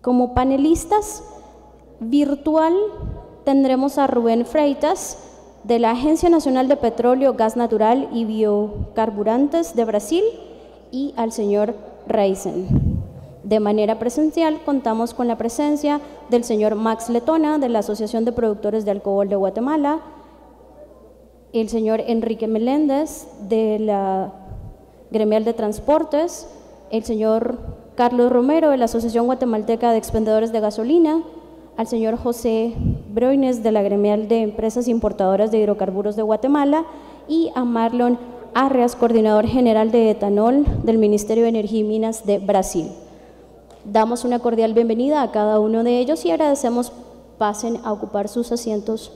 Como panelistas virtual tendremos a Rubén Freitas, de la Agencia Nacional de Petróleo, Gas Natural y Biocarburantes de Brasil, y al señor Reisen. De manera presencial contamos con la presencia del señor Max Letona, de la Asociación de Productores de Alcohol de Guatemala, el señor Enrique Meléndez, de la Gremial de Transportes, el señor Carlos Romero, de la Asociación Guatemalteca de Expendedores de Gasolina, al señor José Broines, de la Gremial de Empresas Importadoras de Hidrocarburos de Guatemala, y a Marlon Arreas, coordinador general de etanol del Ministerio de Energía y Minas de Brasil. Damos una cordial bienvenida a cada uno de ellos y agradecemos pasen a ocupar sus asientos.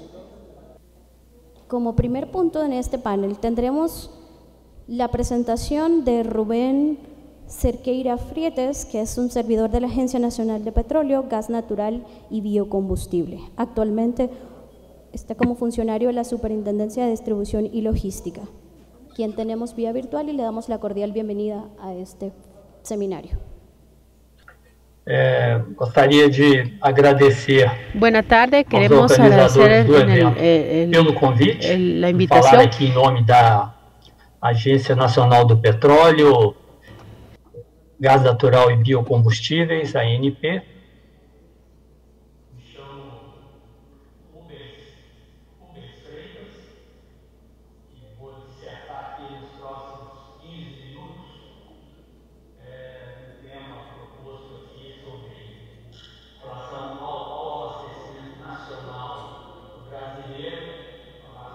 Como primer punto en este panel tendremos la presentación de Rubén Cerqueira Frietes, que es un servidor de la Agencia Nacional de Petróleo, Gas Natural y Biocombustible. Actualmente está como funcionario de la Superintendencia de Distribución y Logística, quien tenemos vía virtual y le damos la cordial bienvenida a este seminario. Gostaria de agradecer. Buenas tardes, queremos agradecer pelo convite, la invitación. Falar aqui em nome da Agência Nacional do Petróleo, Gás Natural e Biocombustíveis, ANP. Me chamo Rubens Freitas e vou dissertar aqui nos próximos 15 minutos um tema proposto aqui sobre relação ao abastecimento nacional brasileiro,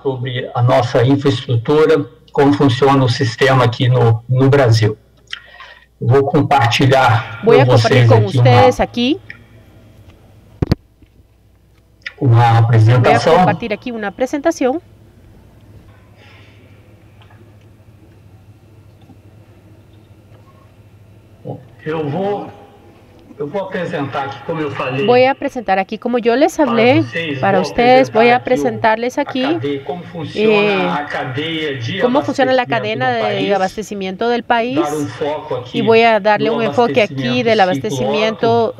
sobre a nossa infraestrutura, como funciona o sistema aqui no Brasil. Voy a compartir con ustedes aquí una presentación. Voy a compartir aquí una presentación. Voy a presentar aquí, como yo les hablé, para ustedes, voy a presentarles aquí cómo funciona la cadena de abastecimiento del país, y voy a darle un enfoque aquí del abastecimiento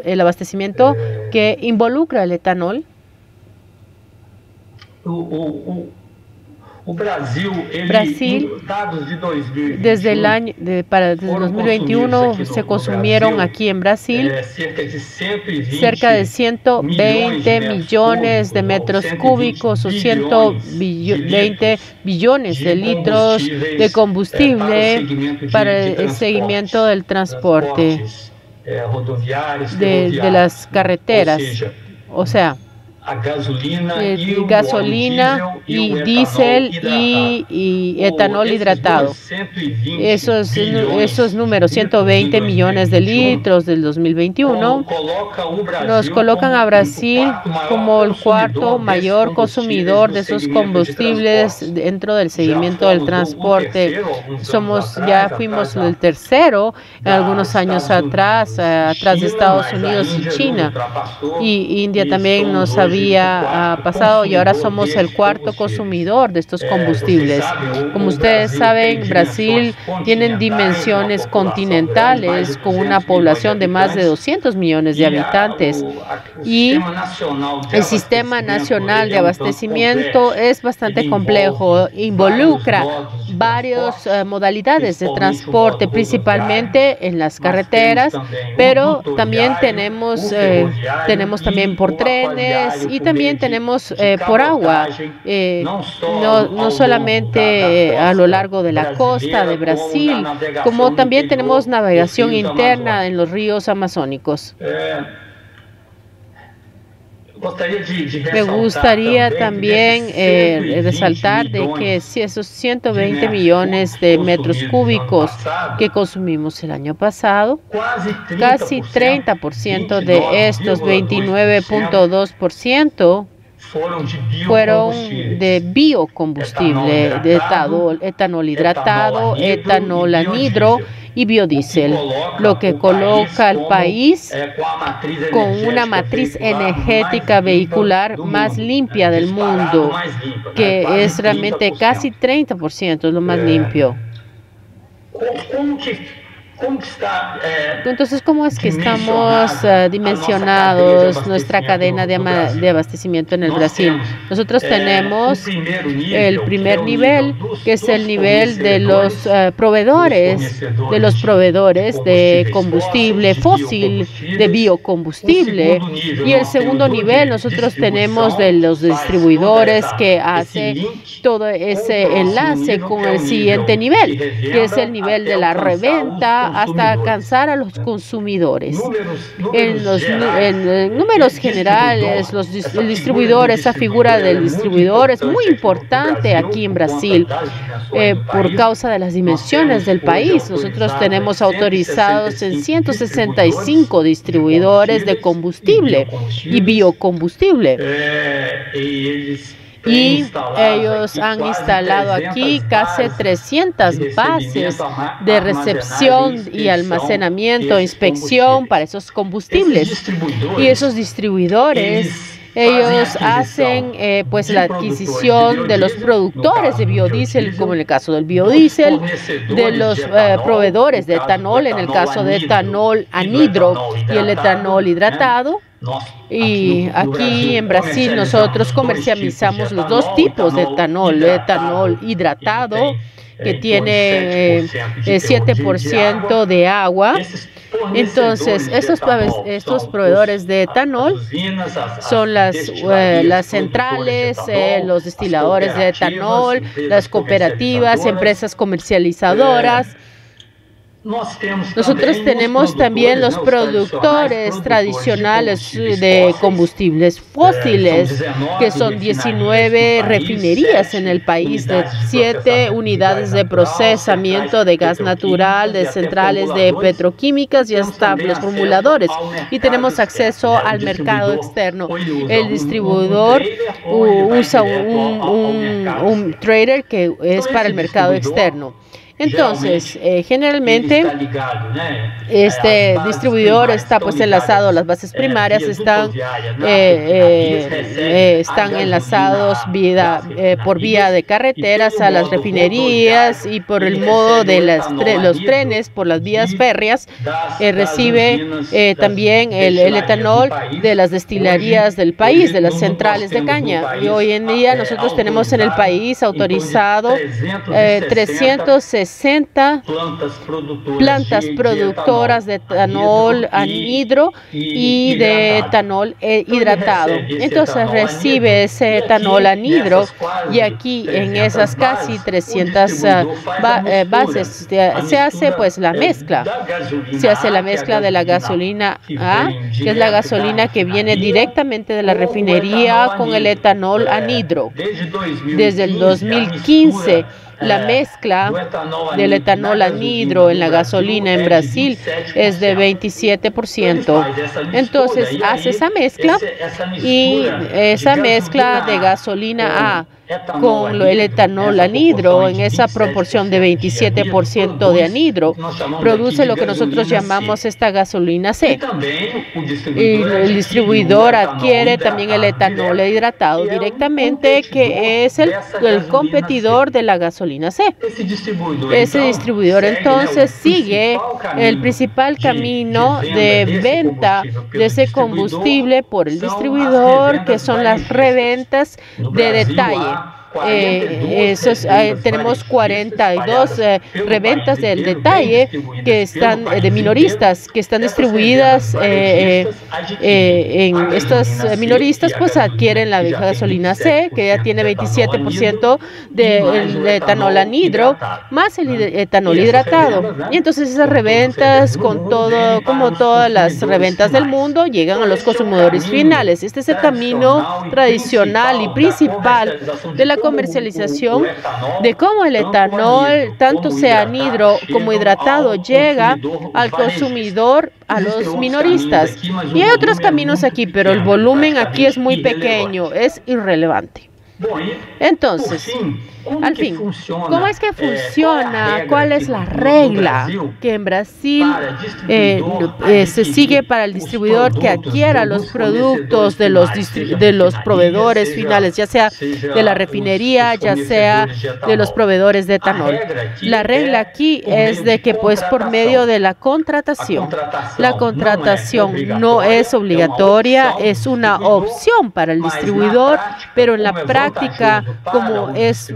el abastecimiento que involucra el etanol. Brasil, desde el año desde 2021 se consumieron aquí en Brasil cerca de 120 millones de metros cúbicos o 120 billones de litros de combustible para el seguimiento del transporte de las carreteras, o sea, gasolina y diésel y etanol hidratado. Esos números, 120 millones de litros del 2021, nos colocan a Brasil como el cuarto mayor consumidor de esos combustibles dentro del seguimiento del transporte. Ya fuimos el tercero algunos años atrás de Estados Unidos y China, y India también nos había pasado, y ahora somos el cuarto consumidor de estos combustibles. Como ustedes saben, Brasil tiene dimensiones continentales con una población de más de 200 millones de habitantes, y el sistema nacional de abastecimiento es bastante complejo, involucra varias modalidades de transporte, principalmente en las carreteras, pero también tenemos también por trenes, y también tenemos por agua, no solamente a lo largo de la costa de Brasil, como también tenemos navegación interna en los ríos amazónicos. Me gustaría también resaltar de que si esos 120 millones de metros cúbicos que consumimos el año pasado, casi 30% de estos 29.2% fueron de biocombustible, de etanol hidratado, etanol anhidro y biodiesel, lo que coloca al país con una matriz energética vehicular más limpia del mundo, que es realmente casi 30%, es lo más limpio. Entonces, ¿cómo es que estamos dimensionados nuestra cadena de abastecimiento en el Brasil? Nosotros tenemos el primer nivel, que es el nivel de los proveedores de combustible fósil, de biocombustible. Y el segundo nivel, nosotros tenemos de los distribuidores que hace todo ese enlace con el siguiente nivel, que es el nivel de la reventa hasta alcanzar a los consumidores. En números generales, el distribuidor, esa figura del distribuidor es muy importante aquí en Brasil por causa de las dimensiones del país. Nosotros tenemos autorizados en 165 distribuidores de combustible y biocombustible. Y ellos han instalado aquí casi 300 bases de recepción y almacenamiento, inspección para esos combustibles. Y esos distribuidores, ellos hacen pues la adquisición de los productores de biodiesel, como en el caso del biodiesel, de los proveedores de etanol, en el caso de etanol anhidro y el etanol hidratado. Y aquí en Brasil nosotros comercializamos los dos tipos de etanol, el etanol hidratado, que tiene 7% de agua. Entonces, estos proveedores de etanol son las centrales, los destiladores de etanol, las cooperativas, empresas comercializadoras. Nosotros tenemos también los productores tradicionales de combustibles fósiles, que son 19 refinerías en el país, de 7 unidades de procesamiento de gas natural, de centrales de petroquímicas y hasta los formuladores. Y tenemos acceso al mercado externo. El distribuidor usa un trader que es para el mercado externo. Entonces, generalmente, este distribuidor está pues enlazado, las bases primarias están enlazados por vía de carreteras a las refinerías, y por el modo de los trenes, por las vías férreas, recibe también el etanol de las destilerías del país, de las centrales de caña. Y hoy en día nosotros tenemos en el país autorizado 360 plantas productoras de etanol anhidro y de etanol hidratado. Entonces recibe ese etanol anhidro, y aquí en esas casi 300 bases se hace pues la mezcla. Se hace la mezcla de la gasolina A, que es la gasolina que viene directamente de la refinería, con el etanol anhidro. Desde el 2015, la mezcla del etanol anhidro en la gasolina en Brasil es de 27%. Entonces, hace esa mezcla, y esa mezcla de gasolina A con el etanol anhidro en esa proporción de 27% de anhidro, produce lo que nosotros llamamos esta gasolina C. Y el distribuidor adquiere también el etanol hidratado directamente, que es el competidor de la gasolina C. Ese distribuidor entonces sigue el principal camino de venta de ese combustible por el distribuidor, que son las reventas de detalle. Tenemos 42 reventas del detalle que están de minoristas, que están distribuidas en estas minoristas, pues adquieren la gasolina C, que ya tiene 27% de etanol anhidro más el etanol hidratado. Y entonces esas reventas, como todas las reventas del mundo, llegan a los consumidores finales. Este es el camino tradicional y principal de la comercialización, de cómo el etanol, tanto sea anhidro como hidratado, llega al consumidor, a los minoristas. Y hay otros caminos aquí, pero el volumen aquí es muy pequeño, es irrelevante. Entonces, al fin, ¿cómo es que funciona? ¿Cuál es la regla que en Brasil se sigue para el distribuidor que adquiera los productos de los proveedores finales, ya sea de la refinería, ya sea de los proveedores de etanol? La regla aquí es de que, pues, por medio de la contratación no es obligatoria, es una opción para el distribuidor, pero en la práctica, como es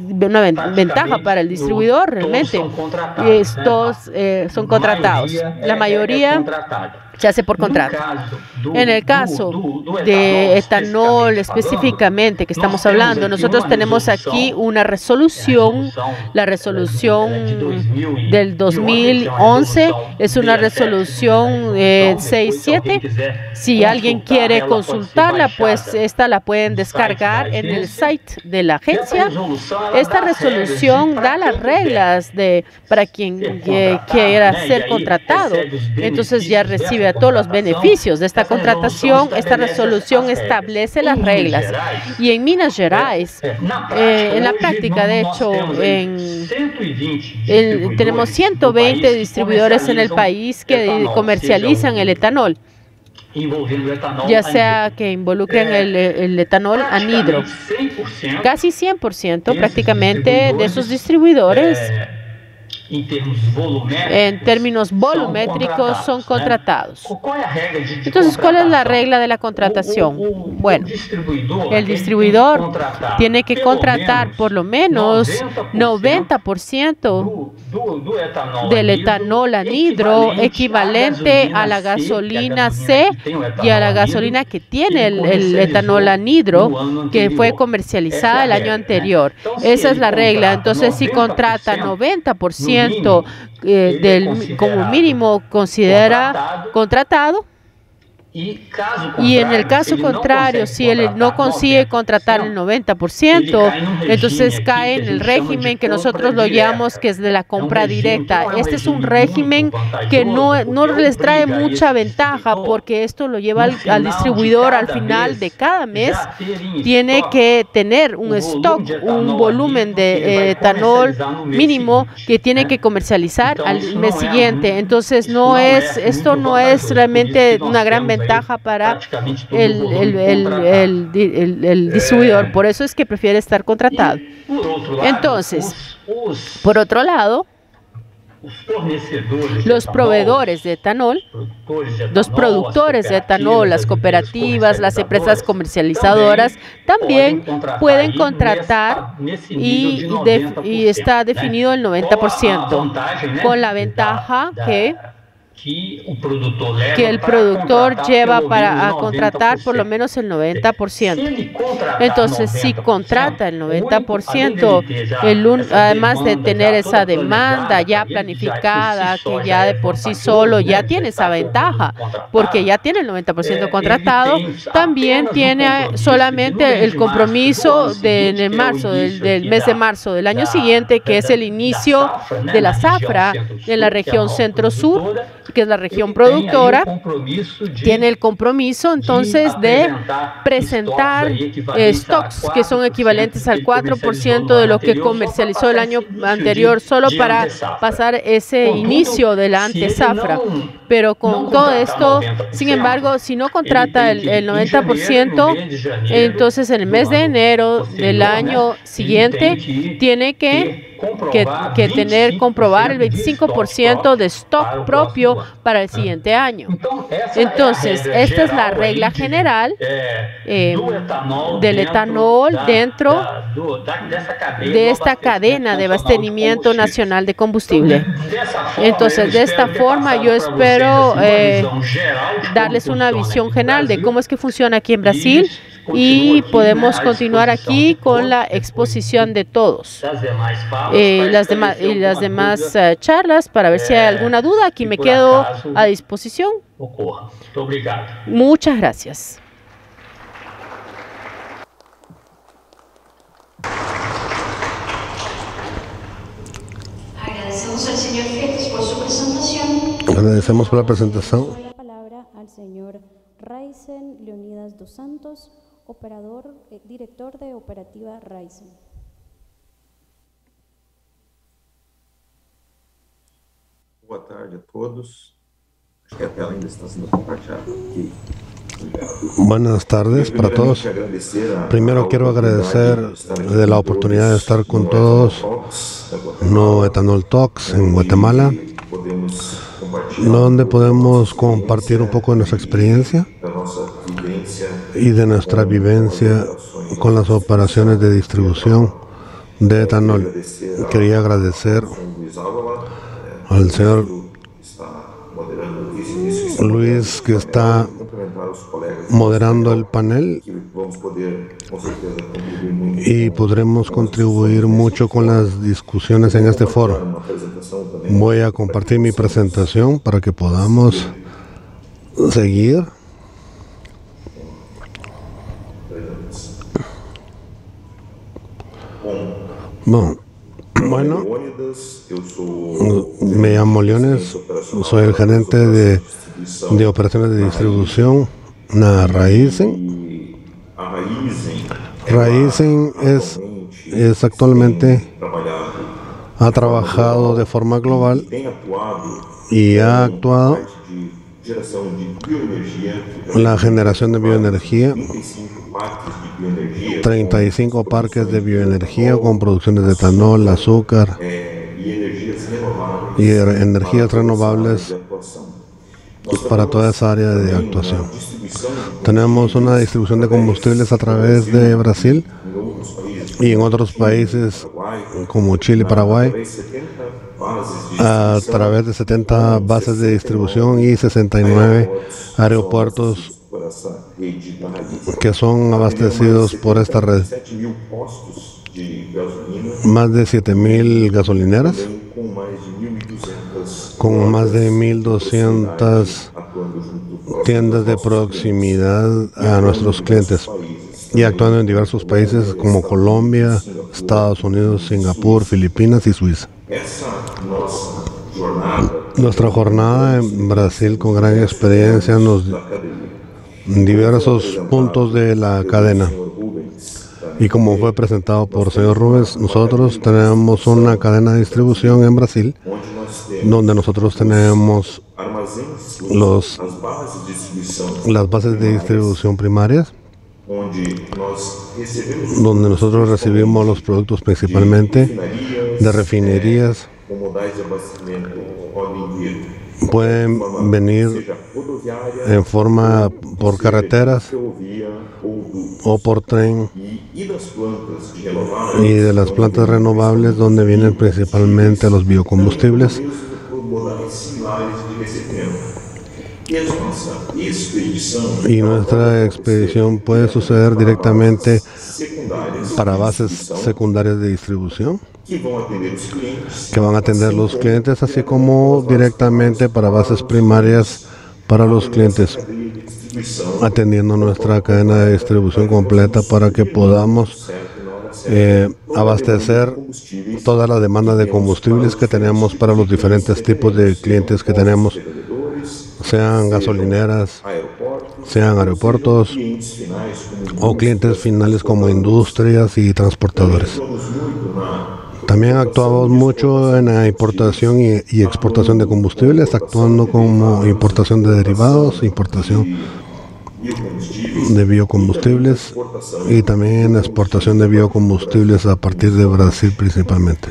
una ventaja para el distribuidor, realmente estos son contratados. La mayoría se hace por contrato. En el caso de etanol específicamente que estamos hablando, nosotros tenemos aquí una resolución, la resolución del 2011, es una resolución 67. Si alguien quiere consultarla, pues esta la pueden descargar en el site de la agencia. Esta resolución da las reglas para quien quiera ser contratado. Entonces ya recibe a todos los beneficios de esta contratación. Esta resolución establece las reglas. Y en Minas Gerais, en la práctica, de hecho, tenemos 120 distribuidores en el país que comercializan el etanol, ya sea que involucren el etanol anhidro. Casi 100% prácticamente de esos distribuidores, en términos volumétricos, son contratados. Entonces, ¿cuál es la regla de la contratación? Bueno, el distribuidor tiene que contratar por lo menos 90% del etanol anhidro equivalente a la gasolina C y a la gasolina que tiene el etanol anhidro que fue comercializada el año anterior. Esa es la regla. Entonces, si contrata 90% como mínimo considera contratado. Y en el caso contrario, si él no consigue contratar el 90%, entonces cae en el régimen que nosotros lo llamamos que es de la compra directa. Este es un régimen que no les trae mucha ventaja, porque esto lo lleva al distribuidor al final de cada mes. Tiene que tener un stock, un volumen de etanol mínimo que tiene que comercializar al mes siguiente. Entonces esto no es realmente una gran ventaja para el distribuidor. Por eso es que prefiere estar contratado. Entonces, por otro lado, los proveedores de etanol, los productores de etanol, las cooperativas, las empresas comercializadoras también pueden contratar y está definido el 90%, con la ventaja que el productor lleva para contratar por lo menos el 90%. Entonces, si contrata el 90%, además de tener esa demanda ya planificada, que ya de por sí solo ya tiene esa ventaja, porque ya tiene el 90% contratado, también tiene solamente el compromiso del mes de marzo del año siguiente, que es el inicio de la zafra en la región centro-sur, que es la región productora. Tiene el compromiso entonces de presentar stocks que son equivalentes al 4% de lo que comercializó el año anterior, solo para pasar ese inicio de la antezafra. Pero con todo esto, sin embargo, si no contrata el 90%, entonces en el mes de enero del año siguiente tiene que comprobar el 25% de stock propio para el siguiente año. Entonces, esta es la regla general del etanol dentro de esta cadena de abastecimiento nacional de combustible. Entonces, de esta forma, yo espero darles una visión general de cómo es que funciona aquí en Brasil, y podemos continuar aquí con la exposición de todos las demás charlas para ver si hay alguna duda. Aquí me quedo a disposición. Muchas gracias. Agradecemos al señor Freitas por su presentación. Agradecemos por la presentación. La palabra al señor Raisen Leonidas dos Santos, director de Operativa Raizen. Boa tarde a todos. Acho que a tela ainda está sendo compartilhada aqui. Buenas tardes para todos. Primero quiero agradecer de la oportunidad de estar con todos No Ethanol Talks en Guatemala, donde podemos compartir un poco de nuestra experiencia y de nuestra vivencia con las operaciones de distribución de etanol. Quería agradecer al señor Luis, que está moderando el panel, y podremos contribuir mucho con las discusiones en este foro. Voy a compartir mi presentación para que podamos seguir. Bueno, me llamo Leones, soy el gerente de operaciones de distribución en Raizen. Raizen es actualmente, ha trabajado de forma global y ha actuado en la generación de bioenergía, 35 parques de bioenergía con producciones de etanol, azúcar y energías renovables para toda esa área de actuación. Tenemos una distribución de combustibles a través de Brasil y en otros países como Chile y Paraguay, a través de 70 bases de distribución y 69 aeropuertos que son abastecidos por esta red. Más de 7.000 gasolineras, con más de 1.200 tiendas de proximidad a nuestros clientes, y actuando en diversos países como Colombia, Estados Unidos, Singapur, Filipinas y Suiza. Nuestra jornada en Brasil, con gran experiencia en diversos puntos de la cadena. Y como fue presentado por el señor Rubens, nosotros tenemos una cadena de distribución en Brasil, donde nosotros tenemos las bases de distribución primarias, donde nosotros recibimos los productos principalmente de refinerías. Pueden venir en forma por carreteras o por tren, y de las plantas renovables, donde vienen principalmente los biocombustibles. Y nuestra expedición puede suceder directamente para bases secundarias de distribución, que van a atender los clientes, así como directamente para bases primarias para los clientes, atendiendo nuestra cadena de distribución completa para que podamos abastecer toda la demanda de combustibles que tenemos para los diferentes tipos de clientes que tenemos, sean gasolineras, sean aeropuertos o clientes finales como industrias y transportadores. También actuamos mucho en la importación y exportación de combustibles, actuando como importación de derivados, importación de biocombustibles y también exportación de biocombustibles a partir de Brasil principalmente.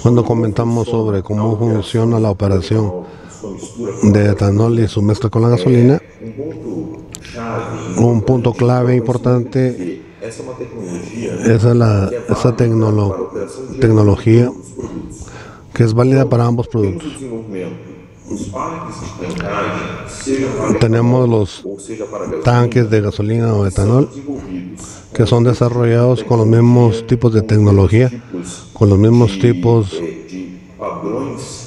Cuando comentamos sobre cómo funciona la operación de etanol y su mezcla con la gasolina, un punto clave importante es esa tecnología que es válida para ambos productos. Tenemos los tanques de gasolina o etanol, que son desarrollados con los mismos tipos de tecnología, con los mismos tipos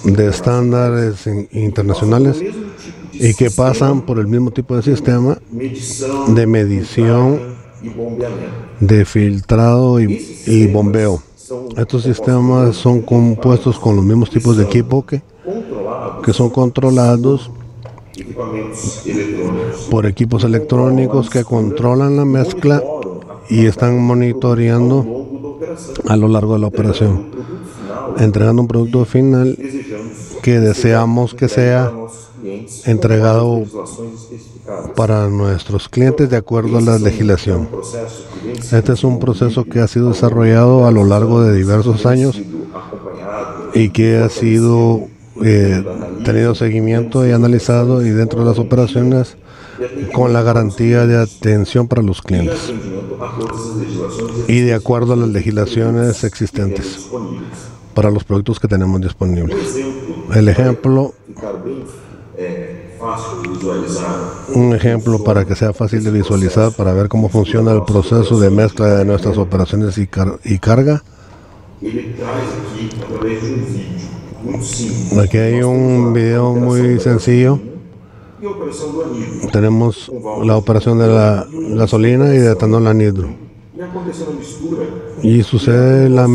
de estándares internacionales, y que pasan por el mismo tipo de sistema de medición, de filtrado y bombeo. Estos sistemas son compuestos con los mismos tipos de equipo que son controlados por equipos electrónicos que controlan la mezcla y están monitoreando a lo largo de la operación, entregando un producto final que deseamos que sea entregado para nuestros clientes de acuerdo a la legislación. Este es un proceso que ha sido desarrollado a lo largo de diversos años y que ha sido tenido seguimiento y analizado y dentro de las operaciones con la garantía de atención para los clientes y de acuerdo a las legislaciones existentes para los productos que tenemos disponibles. El ejemplo, un ejemplo para que sea fácil de visualizar, para ver cómo funciona el proceso de mezcla de nuestras operaciones y carga. Aquí hay un video muy sencillo. Tenemos la operación de la gasolina y de etanol anhidro. Y sucede la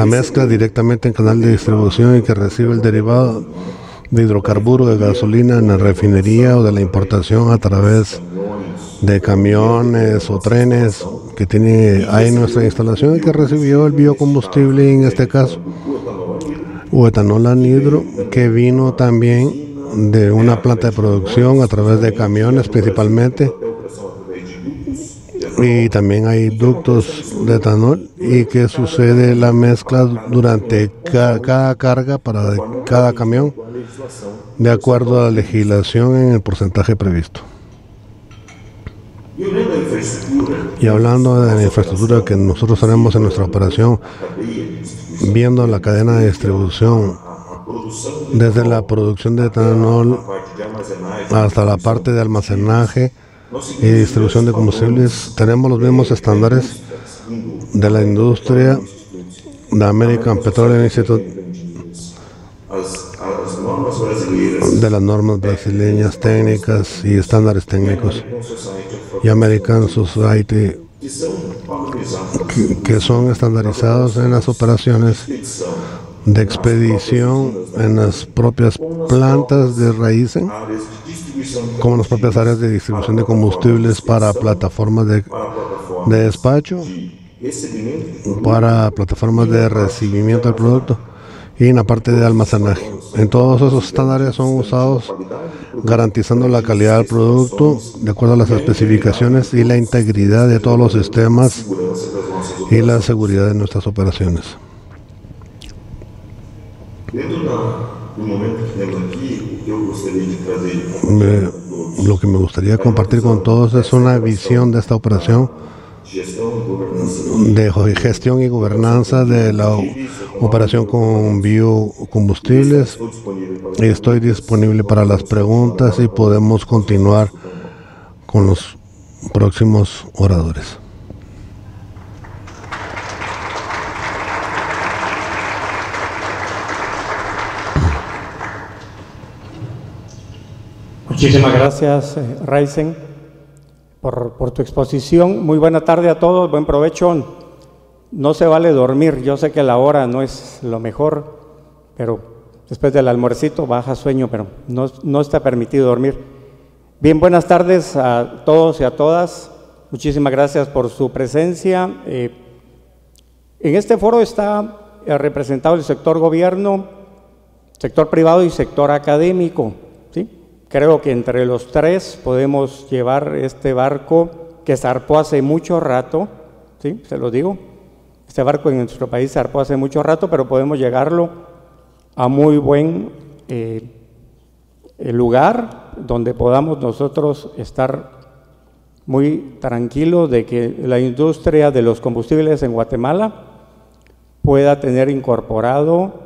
mezcla directamente en canal de distribución y que recibe el derivado de hidrocarburo de gasolina en la refinería o de la importación a través de camiones o trenes que hay en nuestra instalación y que recibió el biocombustible en este caso, o etanol anhidro que vino también de una planta de producción a través de camiones principalmente, y también hay ductos de etanol y que sucede la mezcla durante cada carga para cada camión de acuerdo a la legislación en el porcentaje previsto. Y hablando de la infraestructura que nosotros tenemos en nuestra operación, viendo la cadena de distribución desde la producción de etanol hasta la parte de almacenaje y distribución de combustibles, tenemos los mismos estándares de la industria de American Petroleum Institute, de las normas brasileñas técnicas y estándares técnicos, y American Society, que son estandarizados en las operaciones de expedición en las propias plantas de Raízen, como en las propias áreas de distribución de combustibles para plataformas de despacho, para plataformas de recibimiento del producto y en la parte de almacenaje. En todos esos estándares son usados garantizando la calidad del producto de acuerdo a las especificaciones y la integridad de todos los sistemas y la seguridad de nuestras operaciones. Lo que me gustaría compartir con todos es una visión de esta operación de gestión y gobernanza de la operación con biocombustibles. Estoy disponible para las preguntas y podemos continuar con los próximos oradores. Muchísimas gracias, Raízen, por tu exposición. Muy buena tarde a todos, buen provecho. No se vale dormir, yo sé que la hora no es lo mejor, pero después del almuercito baja sueño, pero no está permitido dormir. Bien, buenas tardes a todos y a todas. Muchísimas gracias por su presencia. En este foro está representado el sector gobierno, sector privado y sector académico, ¿sí? Creo que entre los tres podemos llevar este barco que zarpó hace mucho rato, ¿sí? Se lo digo. Este barco en nuestro país zarpó hace mucho rato, pero podemos llegarlo a muy buen lugar donde podamos nosotros estar muy tranquilos de que la industria de los combustibles en Guatemala pueda tener incorporado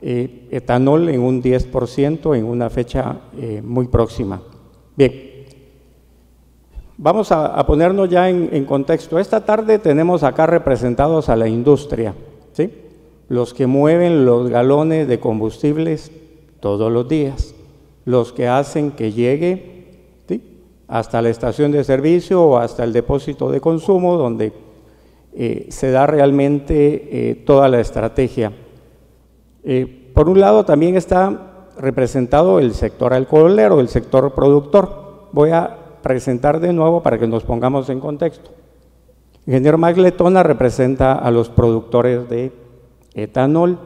etanol en un 10% en una fecha muy próxima. Bien. Vamos a ponernos ya en contexto. Esta tarde tenemos acá representados a la industria, ¿sí? Los que mueven los galones de combustibles todos los días, los que hacen que llegue, ¿sí?, hasta la estación de servicio o hasta el depósito de consumo, donde se da realmente toda la estrategia. Por un lado también está representado el sector alcoholero, el sector productor. Voy a presentar de nuevo para que nos pongamos en contexto. El ingeniero Max Letona representa a los productores de etanol.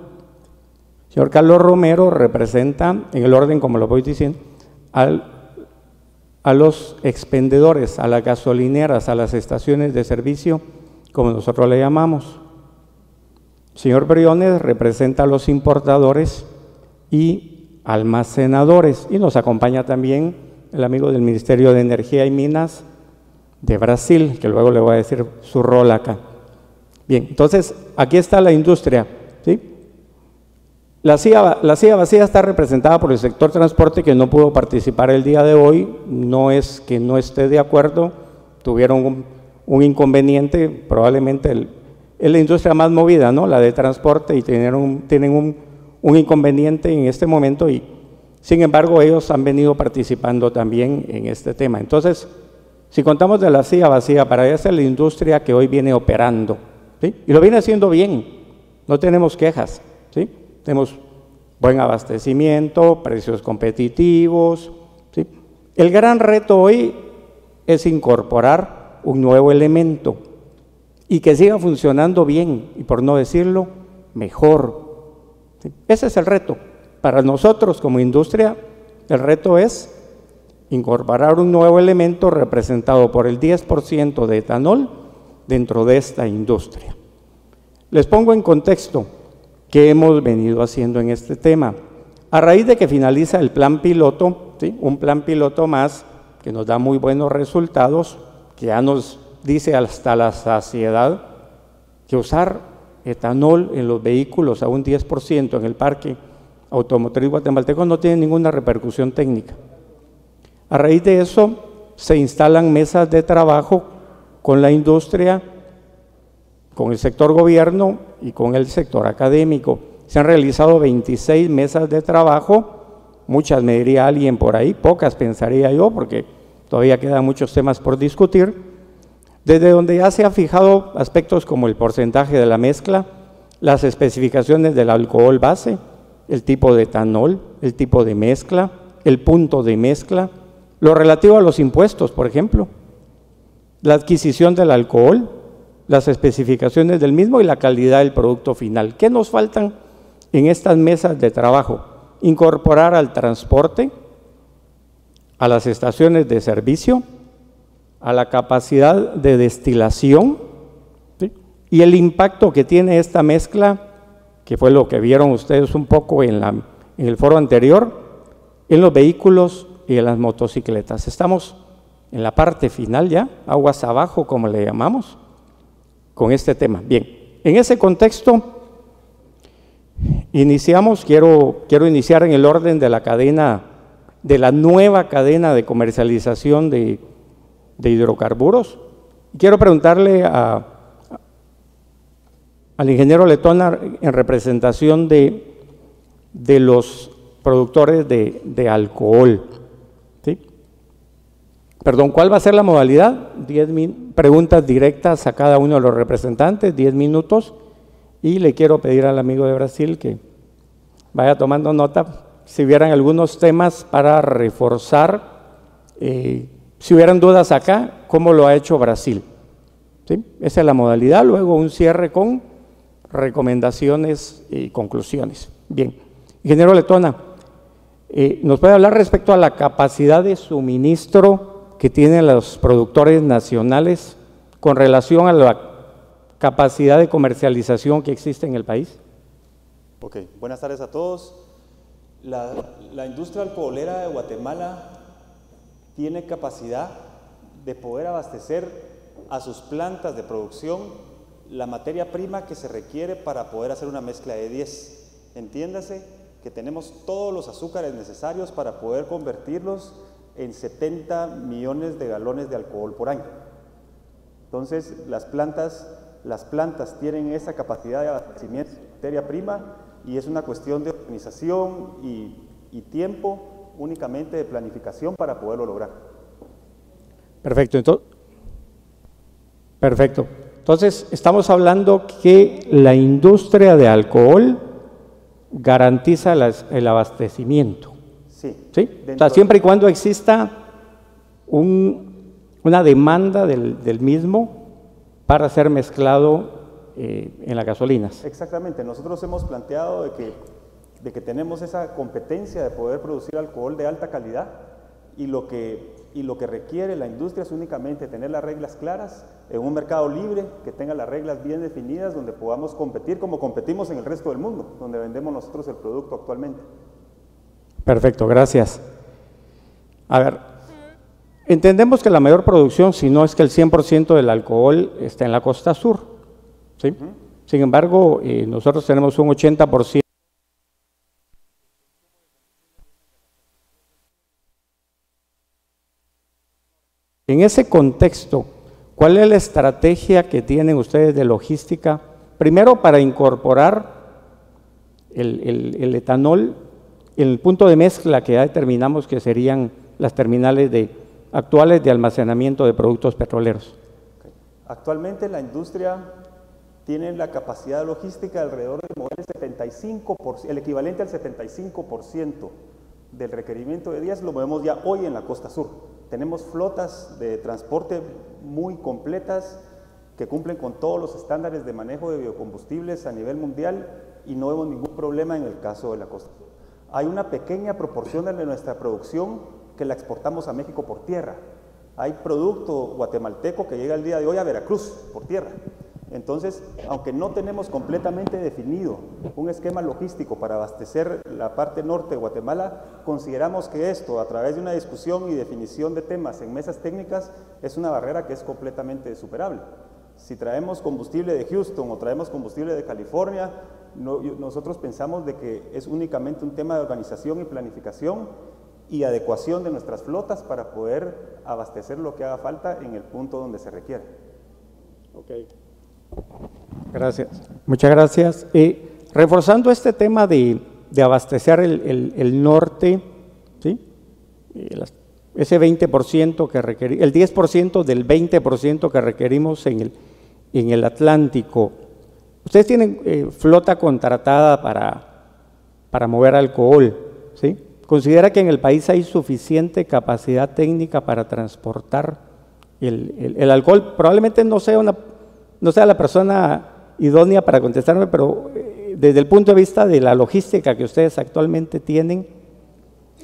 El señor Carlos Romero representa, en el orden como lo voy diciendo, a los expendedores, a las gasolineras, a las estaciones de servicio, como nosotros le llamamos. El señor Briones representa a los importadores y almacenadores, y nos acompaña también el amigo del Ministerio de Energía y Minas de Brasil, que luego le voy a decir su rol acá. Bien, entonces aquí está la industria, ¿sí? La silla vacía está representada por el sector transporte, que no pudo participar el día de hoy. No es que no esté de acuerdo, tuvieron un inconveniente, probablemente es la industria más movida, ¿no? La de transporte, y tienen un inconveniente en este momento, y sin embargo ellos han venido participando también en este tema. Entonces, si contamos de la silla vacía, para esa es la industria que hoy viene operando, ¿sí? Y lo viene haciendo bien, no tenemos quejas, ¿sí? Tenemos buen abastecimiento, precios competitivos, ¿sí? El gran reto hoy es incorporar un nuevo elemento y que siga funcionando bien, y por no decirlo, mejor, ¿sí? Ese es el reto. Para nosotros como industria, el reto es incorporar un nuevo elemento representado por el 10% de etanol dentro de esta industria. Les pongo en contexto qué hemos venido haciendo en este tema. A raíz de que finaliza el plan piloto, ¿sí? Un plan piloto más que nos da muy buenos resultados, que ya nos dice hasta la saciedad que usar etanol en los vehículos a un 10% en el parque automotriz guatemalteco no tiene ninguna repercusión técnica. A raíz de eso se instalan mesas de trabajo con la industria, con el sector gobierno y con el sector académico. Se han realizado 26 mesas de trabajo, muchas me diría alguien por ahí, pocas pensaría yo, porque todavía quedan muchos temas por discutir, desde donde ya se han fijado aspectos como el porcentaje de la mezcla, las especificaciones del alcohol base, el tipo de etanol, el tipo de mezcla, el punto de mezcla, lo relativo a los impuestos, por ejemplo, la adquisición del alcohol, las especificaciones del mismo y la calidad del producto final. ¿Qué nos faltan en estas mesas de trabajo? Incorporar al transporte, a las estaciones de servicio, a la capacidad de destilación, ¿sí? Y el impacto que tiene esta mezcla, que fue lo que vieron ustedes un poco en el foro anterior, en los vehículos y en las motocicletas. Estamos en la parte final ya, aguas abajo como le llamamos, con este tema. Bien, en ese contexto iniciamos, quiero iniciar en el orden de la cadena, de la nueva cadena de comercialización de hidrocarburos. Quiero preguntarle al ingeniero Letona, en representación de los productores de alcohol, ¿sí? Perdón, ¿cuál va a ser la modalidad? 10 preguntas directas a cada uno de los representantes, 10 minutos, y le quiero pedir al amigo de Brasil que vaya tomando nota, si hubieran algunos temas para reforzar, si hubieran dudas acá, ¿cómo lo ha hecho Brasil? ¿Sí? Esa es la modalidad, luego un cierre con recomendaciones y conclusiones. Bien, ingeniero Letona, ¿nos puede hablar respecto a la capacidad de suministro que tienen los productores nacionales con relación a la capacidad de comercialización que existe en el país? Ok, buenas tardes a todos. La industria alcoholera de Guatemala tiene capacidad de poder abastecer a sus plantas de producción la materia prima que se requiere para poder hacer una mezcla de 10. Entiéndase que tenemos todos los azúcares necesarios para poder convertirlos en 70 millones de galones de alcohol por año. Entonces, las plantas tienen esa capacidad de abastecimiento de materia prima y es una cuestión de organización y tiempo, únicamente de planificación para poderlo lograr. Perfecto. Entonces, estamos hablando que la industria de alcohol garantiza el abastecimiento. Sí. ¿Sí? O sea, siempre y cuando exista una demanda del mismo para ser mezclado en las gasolinas. Exactamente. Nosotros hemos planteado de que tenemos esa competencia de poder producir alcohol de alta calidad y lo que requiere la industria es únicamente tener las reglas claras en un mercado libre, que tenga las reglas bien definidas, donde podamos competir como competimos en el resto del mundo, donde vendemos nosotros el producto actualmente. Perfecto, gracias. A ver, entendemos que la mayor producción, si no es que el 100% del alcohol está en la costa sur, ¿sí? Sin embargo, nosotros tenemos un 80%. En ese contexto, ¿cuál es la estrategia que tienen ustedes de logística? Primero, para incorporar el etanol en el punto de mezcla que ya determinamos que serían las terminales actuales de almacenamiento de productos petroleros. Actualmente la industria tiene la capacidad logística de alrededor de mover el equivalente al 75% del requerimiento de días, lo movemos ya hoy en la costa sur. Tenemos flotas de transporte muy completas que cumplen con todos los estándares de manejo de biocombustibles a nivel mundial y no vemos ningún problema en el caso de la costa sur. Hay una pequeña proporción de nuestra producción que la exportamos a México por tierra. Hay producto guatemalteco que llega el día de hoy a Veracruz por tierra. Entonces, aunque no tenemos completamente definido un esquema logístico para abastecer la parte norte de Guatemala, consideramos que esto, a través de una discusión y definición de temas en mesas técnicas, es una barrera que es completamente superable. Si traemos combustible de Houston o traemos combustible de California, nosotros pensamos de que es únicamente un tema de organización y planificación y adecuación de nuestras flotas para poder abastecer lo que haga falta en el punto donde se requiere. Okay. Gracias, muchas gracias. Reforzando este tema de abastecer el norte, ¿sí? Ese 20% que requerimos, el 10% del 20% que requerimos en el Atlántico. Ustedes tienen flota contratada para mover alcohol, ¿sí? ¿Considera que en el país hay suficiente capacidad técnica para transportar el alcohol? Probablemente no sea la persona idónea para contestarme, pero desde el punto de vista de la logística que ustedes actualmente tienen,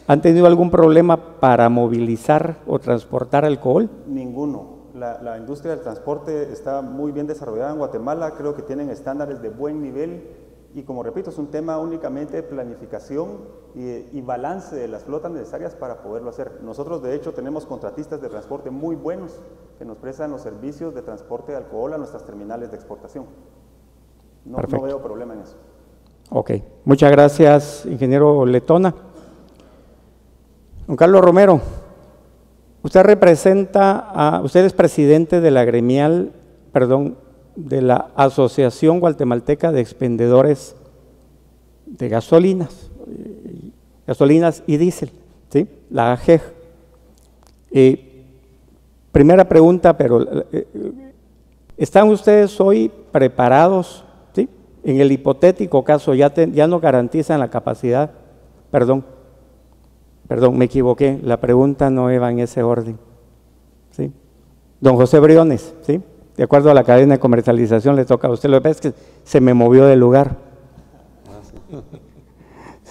¿han tenido algún problema para movilizar o transportar alcohol? Ninguno. La industria del transporte está muy bien desarrollada en Guatemala, creo que tienen estándares de buen nivel y, como repito, es un tema únicamente de planificación y balance de las flotas necesarias para poderlo hacer. Nosotros, de hecho, tenemos contratistas de transporte muy buenos que nos prestan los servicios de transporte de alcohol a nuestras terminales de exportación. No veo problema en eso. Ok, muchas gracias, ingeniero Letona. Don Carlos Romero, usted usted es presidente de de la Asociación Guatemalteca de Expendedores de Gasolinas y Diésel, ¿sí? La AGEG. Primera pregunta, pero ¿están ustedes hoy preparados, ¿sí? En el hipotético caso, ya no garantizan la capacidad, perdón, me equivoqué, la pregunta no iba en ese orden, ¿sí? Don José Briones, ¿sí? De acuerdo a la cadena de comercialización le toca a usted, lo que pasa es que se me movió de lugar,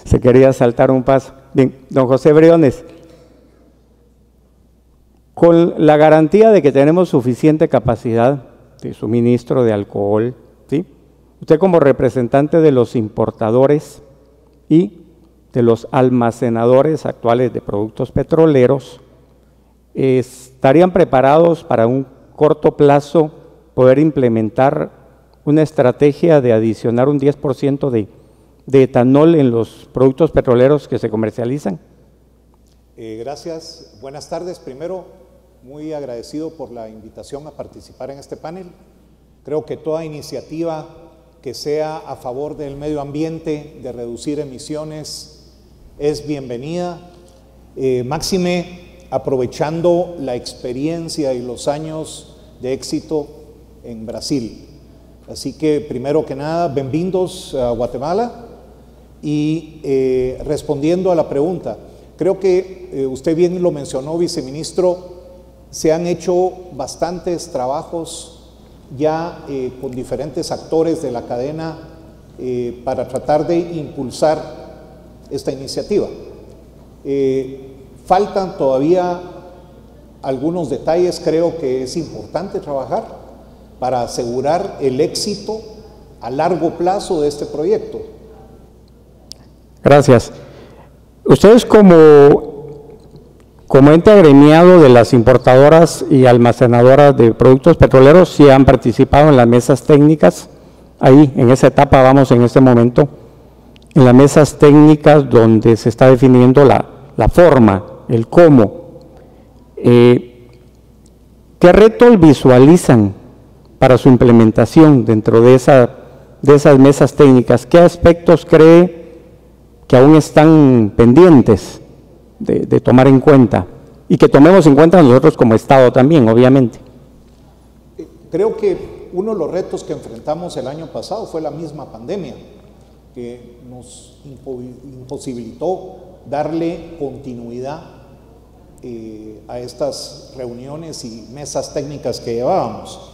se quería saltar un paso. Bien, don José Briones, con la garantía de que tenemos suficiente capacidad de suministro de alcohol, ¿sí? Usted como representante de los importadores y de los almacenadores actuales de productos petroleros, ¿estarían preparados para un corto plazo poder implementar una estrategia de adicionar un 10% de etanol en los productos petroleros que se comercializan? Gracias, buenas tardes. Primero, muy agradecido por la invitación a participar en este panel. Creo que toda iniciativa que sea a favor del medio ambiente, de reducir emisiones, es bienvenida. Máxime aprovechando la experiencia y los años de éxito en Brasil. Así que, primero que nada, bienvenidos a Guatemala. Y respondiendo a la pregunta, creo que usted bien lo mencionó, viceministro, se han hecho bastantes trabajos ya con diferentes actores de la cadena para tratar de impulsar esta iniciativa. Faltan todavía algunos detalles, creo que es importante trabajar para asegurar el éxito a largo plazo de este proyecto. Gracias. Ustedes como ente agremiado de las importadoras y almacenadoras de productos petroleros sí han participado en las mesas técnicas, ahí en esa etapa vamos en este momento, en las mesas técnicas donde se está definiendo la forma, el cómo. ¿Qué retos visualizan para su implementación dentro de esas mesas técnicas? ¿Qué aspectos cree que aún están pendientes de tomar en cuenta? Y que tomemos en cuenta nosotros como Estado también, obviamente. Creo que uno de los retos que enfrentamos el año pasado fue la misma pandemia, que nos imposibilitó darle continuidad a estas reuniones y mesas técnicas que llevábamos.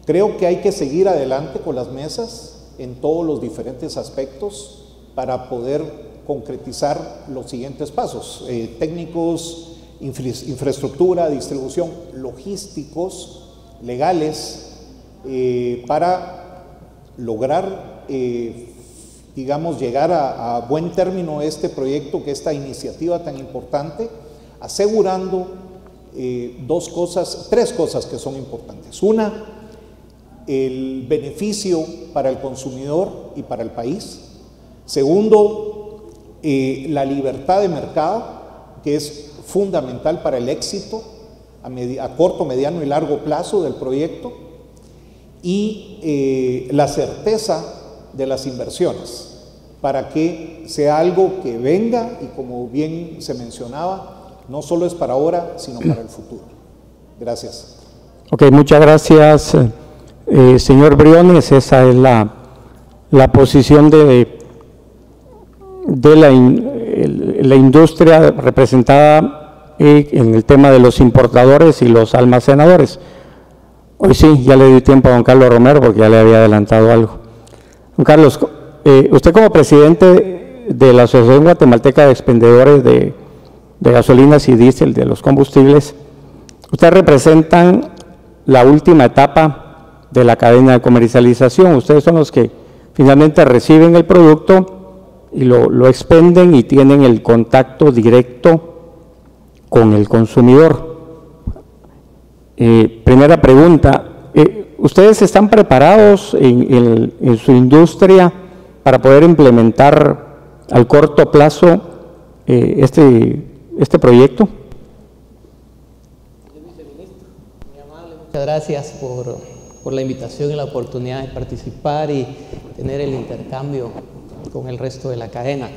Creo que hay que seguir adelante con las mesas en todos los diferentes aspectos para poder concretizar los siguientes pasos, técnicos, infraestructura, distribución, logísticos, legales, para lograr, digamos, llegar a buen término este proyecto, que esta iniciativa tan importante, asegurando tres cosas que son importantes. Una, el beneficio para el consumidor y para el país. Segundo, la libertad de mercado, que es fundamental para el éxito a corto, mediano y largo plazo del proyecto. Y la certeza de las inversiones, para que sea algo que venga y, como bien se mencionaba, no solo es para ahora, sino para el futuro. Gracias. Ok, muchas gracias, señor Briones. Esa es la posición de la industria representada en el tema de los importadores y los almacenadores. Hoy sí, ya le di tiempo a don Carlos Romero porque ya le había adelantado algo. Don Carlos, usted como presidente de la Asociación Guatemalteca de Expendedores de Gasolinas y Diésel de los combustibles, ustedes representan la última etapa de la cadena de comercialización. Ustedes son los que finalmente reciben el producto y lo expenden y tienen el contacto directo con el consumidor. Primera pregunta, ¿ustedes están preparados en su industria para poder implementar al corto plazo este proyecto? Muchas gracias por la invitación y la oportunidad de participar y tener el intercambio con el resto de la cadena.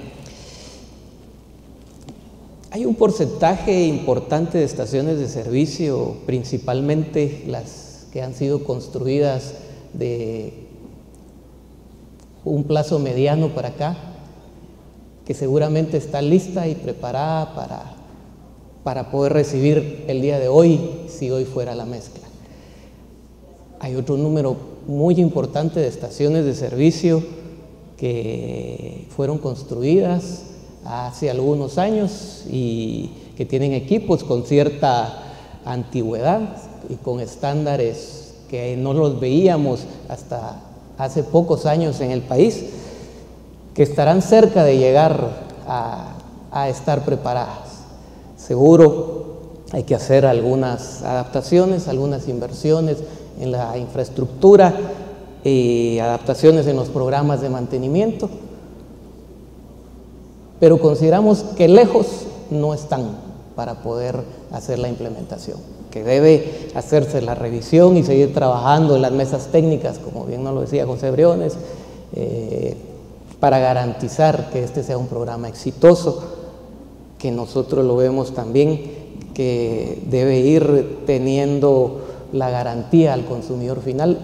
Hay un porcentaje importante de estaciones de servicio, principalmente las que han sido construidas de un plazo mediano para acá, que seguramente está lista y preparada para poder recibir el día de hoy, si hoy fuera la mezcla. Hay otro número muy importante de estaciones de servicio que fueron construidas hace algunos años y que tienen equipos con cierta antigüedad y con estándares que no los veíamos hasta hace pocos años en el país, que estarán cerca de llegar a estar preparadas. Seguro hay que hacer algunas adaptaciones, algunas inversiones en la infraestructura y adaptaciones en los programas de mantenimiento, pero consideramos que lejos no están para poder hacer la implementación, que debe hacerse la revisión y seguir trabajando en las mesas técnicas, como bien nos lo decía José Briones, para garantizar que este sea un programa exitoso, que nosotros lo vemos también, que debe ir teniendo la garantía al consumidor final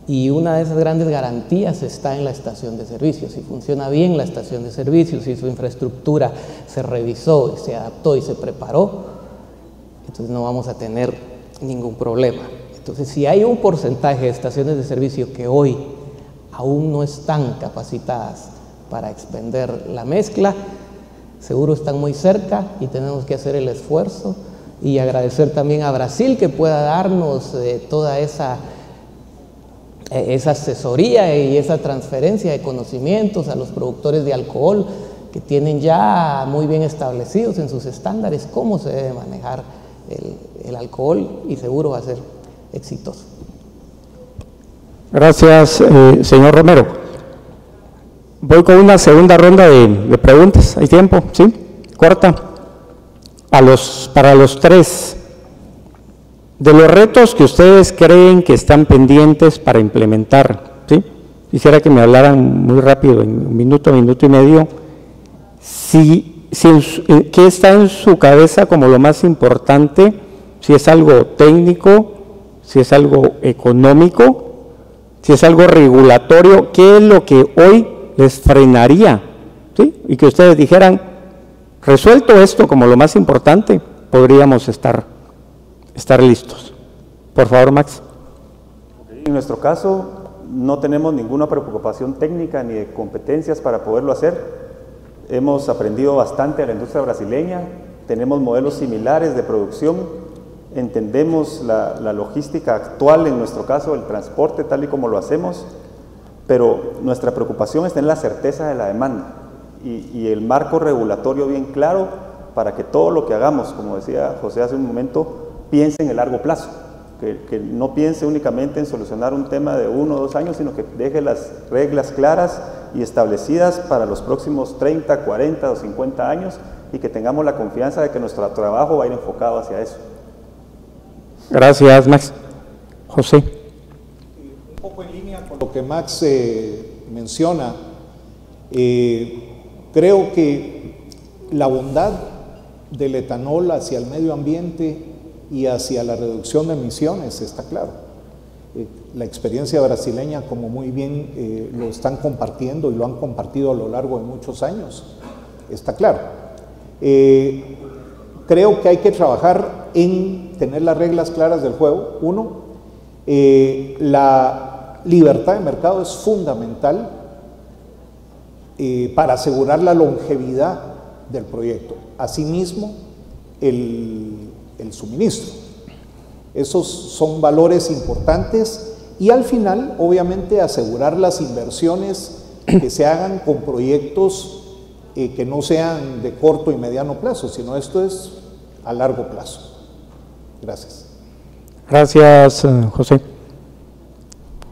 Y una de esas grandes garantías está en la estación de servicio. Si funciona bien la estación de servicio, si su infraestructura se revisó, se adaptó y se preparó, entonces no vamos a tener ningún problema. Entonces, si hay un porcentaje de estaciones de servicio que hoy aún no están capacitadas para expender la mezcla, seguro están muy cerca y tenemos que hacer el esfuerzo y agradecer también a Brasil que pueda darnos toda esa asesoría y esa transferencia de conocimientos a los productores de alcohol que tienen ya muy bien establecidos en sus estándares cómo se debe manejar el alcohol, y seguro va a ser exitoso. Gracias, señor Romero. Voy con una segunda ronda de preguntas. ¿Hay tiempo? ¿Sí? Corta. Para los tres. De los retos que ustedes creen que están pendientes para implementar, ¿sí? Quisiera que me hablaran muy rápido, en un minuto y medio, ¿qué está en su cabeza como lo más importante? Si es algo técnico, si es algo económico, si es algo regulatorio, ¿qué es lo que hoy les frenaría? ¿Sí? Y que ustedes dijeran, resuelto esto como lo más importante, podríamos estar listos. Por favor, Max. En nuestro caso, no tenemos ninguna preocupación técnica ni de competencias para poderlo hacer. Hemos aprendido bastante de la industria brasileña, tenemos modelos similares de producción, entendemos la logística actual, en nuestro caso, el transporte tal y como lo hacemos, pero nuestra preocupación está en la certeza de la demanda y el marco regulatorio bien claro para que todo lo que hagamos, como decía José hace un momento, piense en el largo plazo, que no piense únicamente en solucionar un tema de 1 o 2 años, sino que deje las reglas claras y establecidas para los próximos 30, 40 o 50 años y que tengamos la confianza de que nuestro trabajo va a ir enfocado hacia eso. Gracias, Max. José. Un poco en línea con lo que Max menciona, creo que la bondad del etanol hacia el medio ambiente y hacia la reducción de emisiones está claro. La experiencia brasileña, como muy bien lo están compartiendo y lo han compartido a lo largo de muchos años, está claro. Creo que hay que trabajar en tener las reglas claras del juego. Uno, la libertad de mercado es fundamental para asegurar la longevidad del proyecto. Asimismo, el suministro. Esos son valores importantes y al final, obviamente, asegurar las inversiones que se hagan con proyectos que no sean de corto y mediano plazo, sino esto es a largo plazo. Gracias. Gracias, José.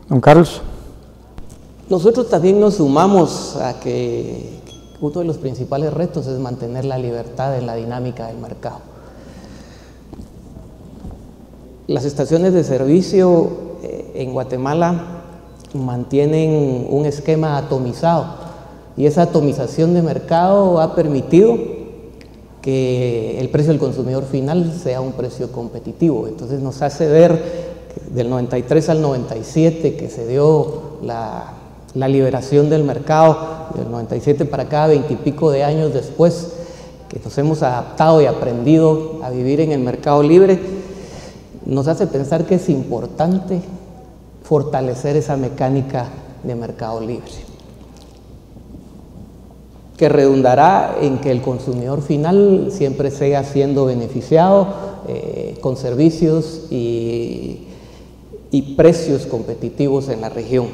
Don Carlos. Nosotros también nos sumamos a que uno de los principales retos es mantener la libertad en la dinámica del mercado. Las estaciones de servicio en Guatemala mantienen un esquema atomizado y esa atomización de mercado ha permitido que el precio del consumidor final sea un precio competitivo. Entonces nos hace ver que del 93 al 97 que se dio la liberación del mercado, del 97 para acá, 20 y pico de años después, que nos hemos adaptado y aprendido a vivir en el mercado libre, nos hace pensar que es importante fortalecer esa mecánica de mercado libre, que redundará en que el consumidor final siempre siga siendo beneficiado con servicios y precios competitivos en la región.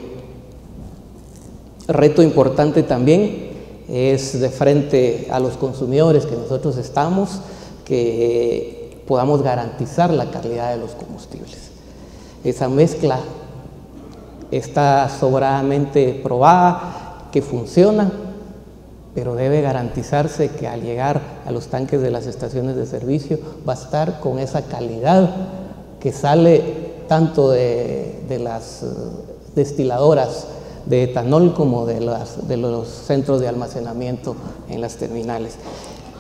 Reto importante también es de frente a los consumidores que nosotros estamos, que podamos garantizar la calidad de los combustibles. Esa mezcla está sobradamente probada, que funciona, pero debe garantizarse que al llegar a los tanques de las estaciones de servicio va a estar con esa calidad que sale tanto de las destiladoras de etanol como de los centros de almacenamiento en las terminales.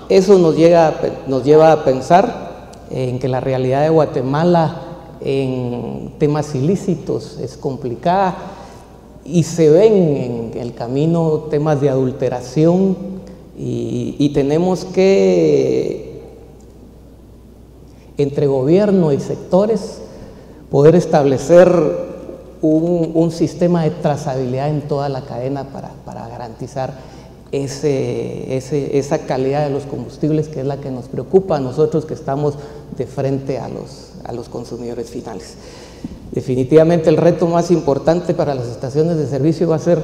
Eso nos lleva a pensar en que la realidad de Guatemala en temas ilícitos es complicada y se ven en el camino temas de adulteración y tenemos que, entre gobierno y sectores, poder establecer un sistema de trazabilidad en toda la cadena para garantizar esa calidad de los combustibles, que es la que nos preocupa a nosotros que estamos de frente a los consumidores finales. Definitivamente el reto más importante para las estaciones de servicio va a ser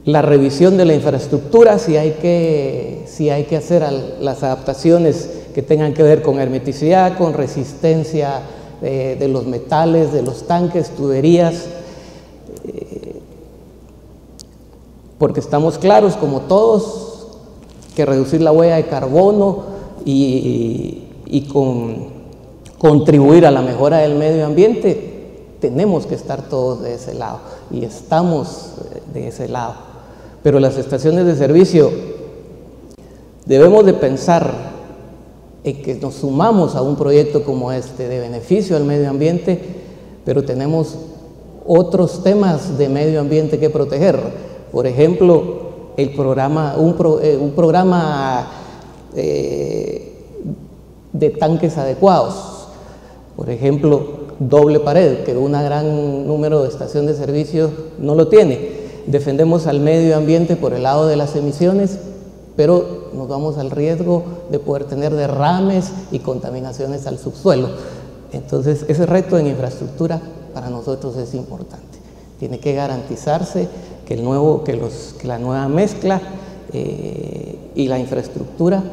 la revisión de la infraestructura, si hay que hacer las adaptaciones que tengan que ver con hermeticidad, con resistencia de los metales, de los tanques, tuberías, porque estamos claros, como todos, que reducir la huella de carbono y contribuir a la mejora del medio ambiente, tenemos que estar todos de ese lado, y estamos de ese lado. Pero las estaciones de servicio debemos de pensar en que nos sumamos a un proyecto como este de beneficio al medio ambiente, pero tenemos otros temas de medio ambiente que proteger. Por ejemplo, un programa de tanques adecuados. Por ejemplo, doble pared, que un gran número de estaciones de servicio no lo tiene. Defendemos al medio ambiente por el lado de las emisiones, pero nos vamos al riesgo de poder tener derrames y contaminaciones al subsuelo. Entonces, ese reto en infraestructura para nosotros es importante. Tiene que garantizarse que la nueva mezcla y la infraestructura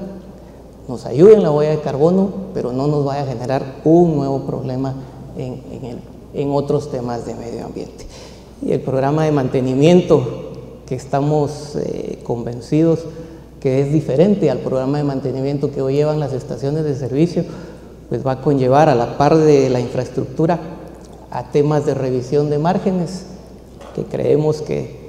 nos ayuden en la huella de carbono, pero no nos vaya a generar un nuevo problema en otros temas de medio ambiente. Y el programa de mantenimiento, que estamos convencidos que es diferente al programa de mantenimiento que hoy llevan las estaciones de servicio, pues va a conllevar, a la par de la infraestructura, a temas de revisión de márgenes, que creemos que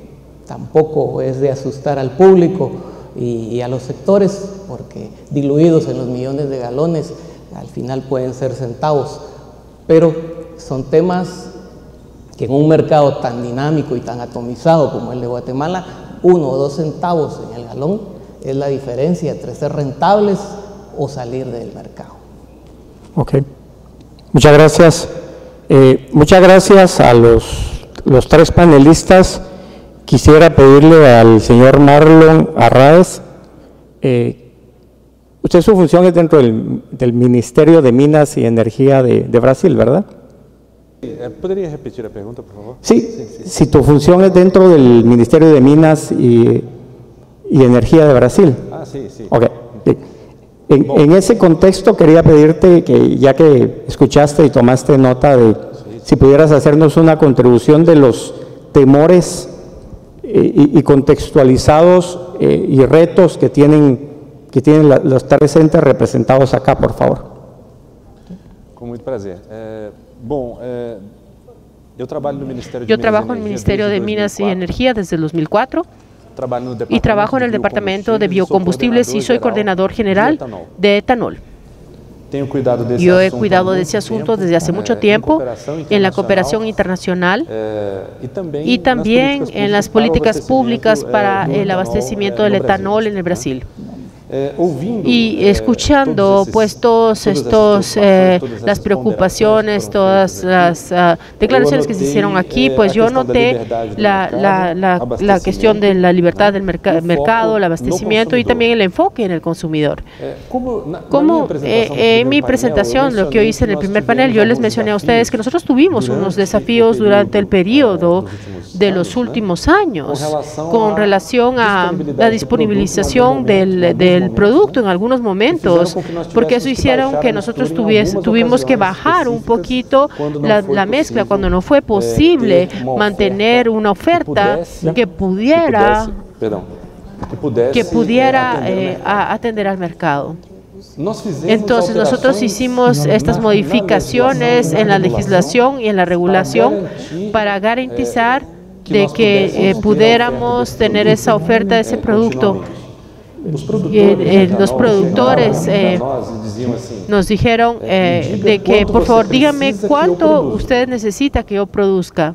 tampoco es de asustar al público y a los sectores, porque diluidos en los millones de galones, al final pueden ser centavos, pero son temas que en un mercado tan dinámico y tan atomizado como el de Guatemala, 1 o 2 centavos en el galón es la diferencia entre ser rentables o salir del mercado. Ok, muchas gracias. Muchas gracias a los 3 panelistas. Quisiera pedirle al señor Marlon Arraez, usted, su función es dentro del Ministerio de Minas y Energía de Brasil, ¿verdad? ¿Podría repetir la pregunta, por favor? Sí, si tu función es dentro del Ministerio de Minas y Energía de Brasil. Ah, sí. Ok. En ese contexto quería pedirte que, ya que escuchaste y tomaste nota de si pudieras hacernos una contribución de los temores y contextualizados y retos que tienen los 3 entes representados acá, por favor. Con mucho prazer. Yo trabajo en el Ministerio de Minas y Energía desde el 2004. Y trabajo en el Departamento de Biocombustibles y soy coordinador general de etanol. Yo he cuidado de ese asunto desde hace mucho tiempo en la cooperación internacional y también en las políticas públicas para el abastecimiento del etanol en el Brasil. Y escuchando pues todos estos las preocupaciones, todas las declaraciones que se hicieron aquí, pues yo noté la cuestión de la libertad del mercado, el abastecimiento y también el enfoque en el consumidor. Como en mi presentación, lo que yo hice en el primer panel, yo les mencioné a ustedes que nosotros tuvimos unos desafíos durante el periodo de los últimos años con relación a la disponibilización del producto en algunos momentos, porque eso hicieron que nosotros tuvimos que bajar un poquito la mezcla cuando no fue posible mantener una oferta que pudiera atender al mercado. Entonces nosotros hicimos estas modificaciones en la legislación y en la regulación para garantizar de que pudiéramos tener esa oferta de ese producto. los productores nos dijeron de que, por favor, díganme cuánto usted necesita que yo produzca,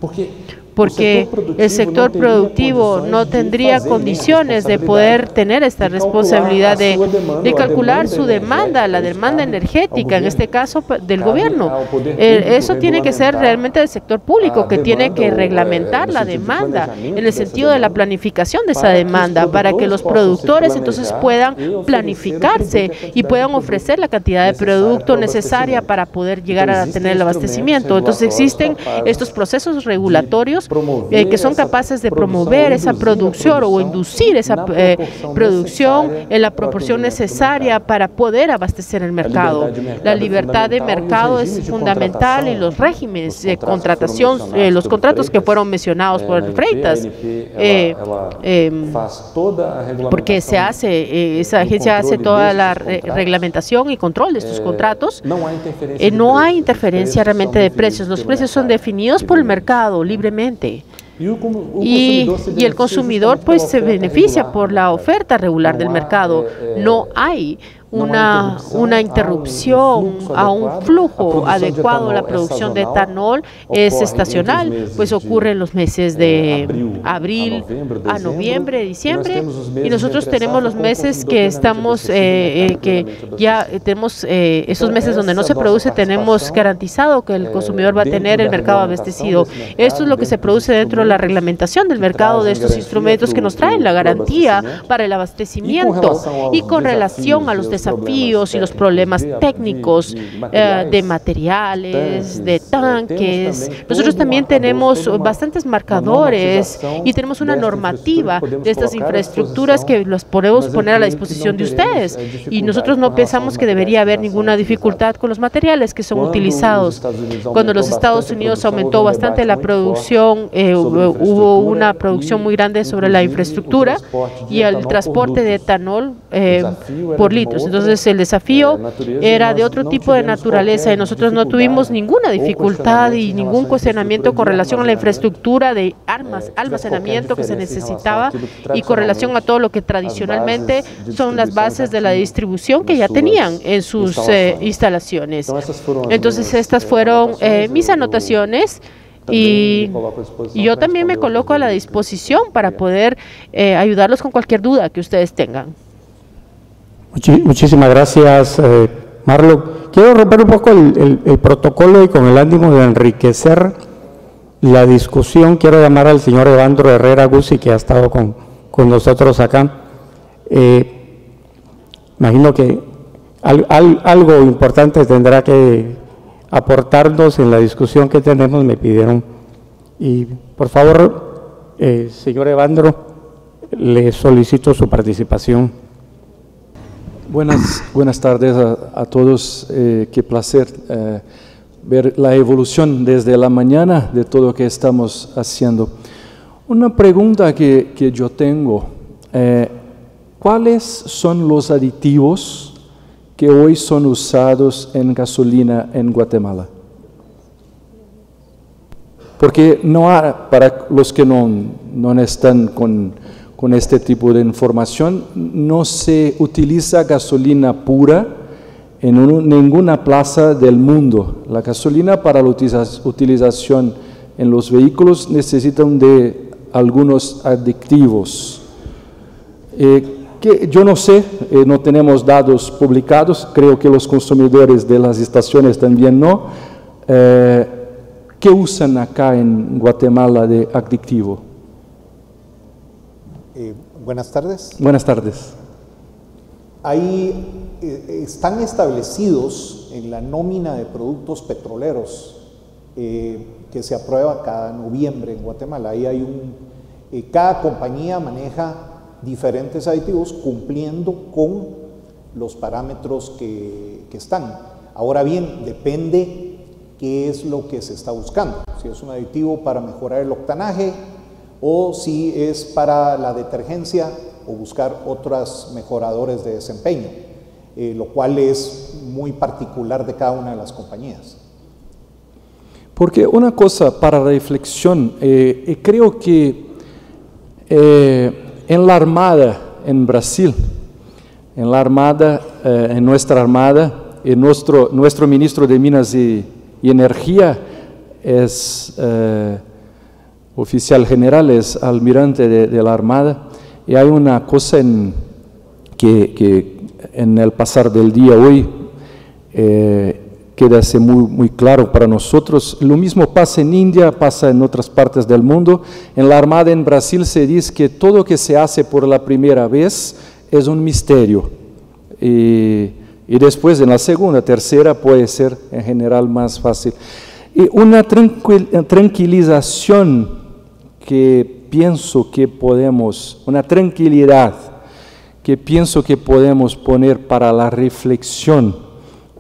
porque el sector productivo no tendría condiciones de poder tener esta responsabilidad de calcular su demanda, la demanda energética, en este caso del gobierno. Eso tiene que ser realmente del sector público, que tiene que reglamentar la demanda en el sentido de la planificación de esa demanda, para que los productores entonces puedan planificarse y puedan ofrecer la cantidad de producto necesaria para poder llegar a tener el abastecimiento. Entonces existen estos procesos regulatorios que son capaces de promover esa producción o inducir esa producción en la proporción necesaria para poder abastecer el mercado. La libertad de mercado es fundamental y los regímenes de contratación, los contratos que fueron mencionados por Freitas, porque esa agencia hace toda la reglamentación y control de estos contratos. No hay interferencia realmente de precios. Los precios son definidos por el mercado libremente. Y el consumidor pues se beneficia por la oferta regular del mercado. No hay una interrupción a un flujo adecuado. La producción de etanol es estacional, pues ocurre en los meses de abril a noviembre, diciembre, y nosotros tenemos los meses que estamos, que ya tenemos esos meses donde no se produce, tenemos garantizado que el consumidor va a tener el mercado abastecido. Esto es lo que se produce dentro de la reglamentación del mercado de estos instrumentos que nos traen la garantía para el abastecimiento. Y con relación a los desafíos y los problemas técnicos de materiales, de tanques, nosotros también tenemos bastantes marcadores y tenemos una normativa de estas infraestructuras que las podemos poner a la disposición de ustedes, y nosotros no pensamos que debería haber ninguna dificultad con los materiales que son utilizados. Cuando los Estados Unidos aumentó bastante la producción, hubo una producción muy grande sobre la infraestructura y el transporte de etanol por litros. Entonces el desafío era de otro tipo de naturaleza y nosotros no tuvimos ninguna dificultad y ningún cuestionamiento con relación a la infraestructura de almacenamiento que se necesitaba y con relación a todo lo que tradicionalmente son las bases de la distribución que ya tenían en sus instalaciones. Entonces estas fueron mis anotaciones. Y yo también me coloco a la disposición para poder ayudarlos con cualquier duda que ustedes tengan. Muchísimas gracias, Marlo. Quiero romper un poco el protocolo y con el ánimo de enriquecer la discusión, quiero llamar al señor Evandro Herrera Guzzi, que ha estado con nosotros acá. Imagino que algo importante tendrá que aportarnos en la discusión que tenemos, me pidieron. Y por favor, señor Evandro, le solicito su participación. Buenas tardes a todos. Qué placer ver la evolución desde la mañana de todo lo que estamos haciendo. Una pregunta que yo tengo, ¿cuáles son los aditivos que hoy son usados en gasolina en Guatemala? Porque para los que no están con este tipo de información, no se utiliza gasolina pura en ninguna plaza del mundo. La gasolina para la utilización en los vehículos necesitan de algunos aditivos. Que yo no sé, no tenemos datos publicados, creo que los consumidores de las estaciones también no. ¿Qué usan acá en Guatemala de aditivo? Buenas tardes. Buenas tardes. Ahí están establecidos en la nómina de productos petroleros que se aprueba cada noviembre en Guatemala. Ahí hay cada compañía maneja diferentes aditivos cumpliendo con los parámetros que están. Ahora bien, depende qué es lo que se está buscando. Si es un aditivo para mejorar el octanaje o si es para la detergencia o buscar otros mejoradores de desempeño, lo cual es muy particular de cada una de las compañías. Porque una cosa para reflexión, creo que en la Armada en Brasil en la Armada, en nuestra Armada, y nuestro ministro de Minas y Energía es oficial general, es almirante de la Armada, y hay una cosa que en el pasar del día hoy queda así muy claro para nosotros. Lo mismo pasa en India, pasa en otras partes del mundo. En la Armada en Brasil se dice que todo lo que se hace por la primera vez es un misterio. Y después en la segunda, tercera puede ser en general más fácil. Y una tranquilización que pienso que podemos, una tranquilidad que pienso que podemos poner para la reflexión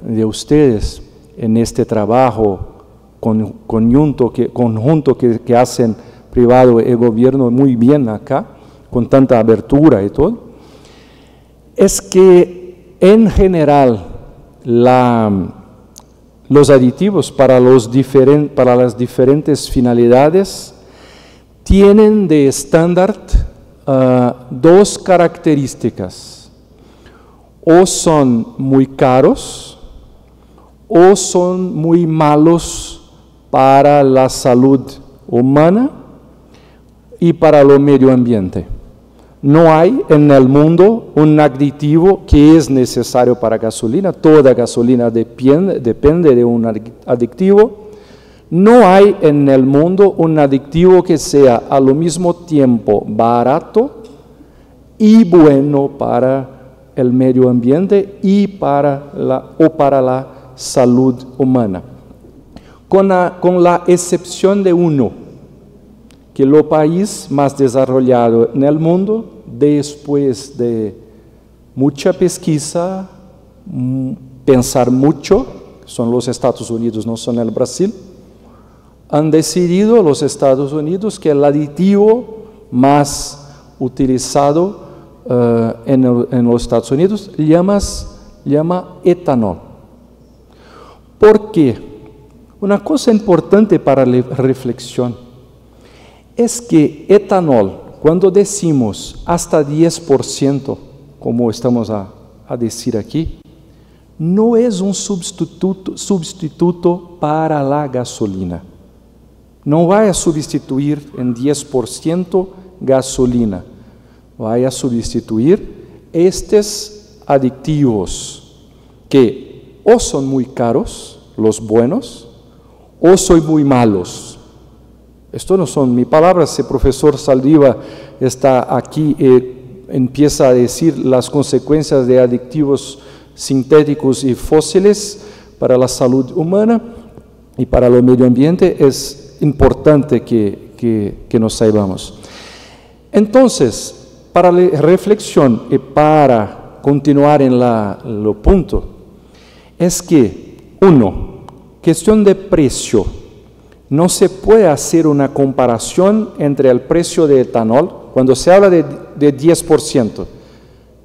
de ustedes en este trabajo conjunto que hacen privado y gobierno muy bien acá, con tanta abertura y todo, es que en general los aditivos para las diferentes finalidades tienen de estándar dos características: o son muy caros o son muy malos para la salud humana y para el medio ambiente. No hay en el mundo un aditivo que es necesario para gasolina. Toda gasolina depende de un aditivo. No hay en el mundo un aditivo que sea al mismo tiempo barato y bueno para el medio ambiente y para la salud humana. Con la excepción de uno, que el país más desarrollado en el mundo, después de mucha pesquisa, pensar mucho, son los Estados Unidos, no son el Brasil, han decidido los Estados Unidos que el aditivo más utilizado en los Estados Unidos llama etanol. ¿Por qué? Una cosa importante para la reflexión es que etanol, cuando decimos hasta 10%, como estamos a decir aquí, no es un sustituto para la gasolina. No va a sustituir en 10% gasolina, va a sustituir estos aditivos que o son muy caros, los buenos, o son muy malos. Esto no son mis palabras. El profesor Saldiva está aquí y empieza a decir las consecuencias de aditivos sintéticos y fósiles para la salud humana y para el medio ambiente. Es importante que nos saibamos. Entonces, para la reflexión y para continuar en lo punto, es que, uno, cuestión de precio. No se puede hacer una comparación entre el precio de etanol, cuando se habla de 10%,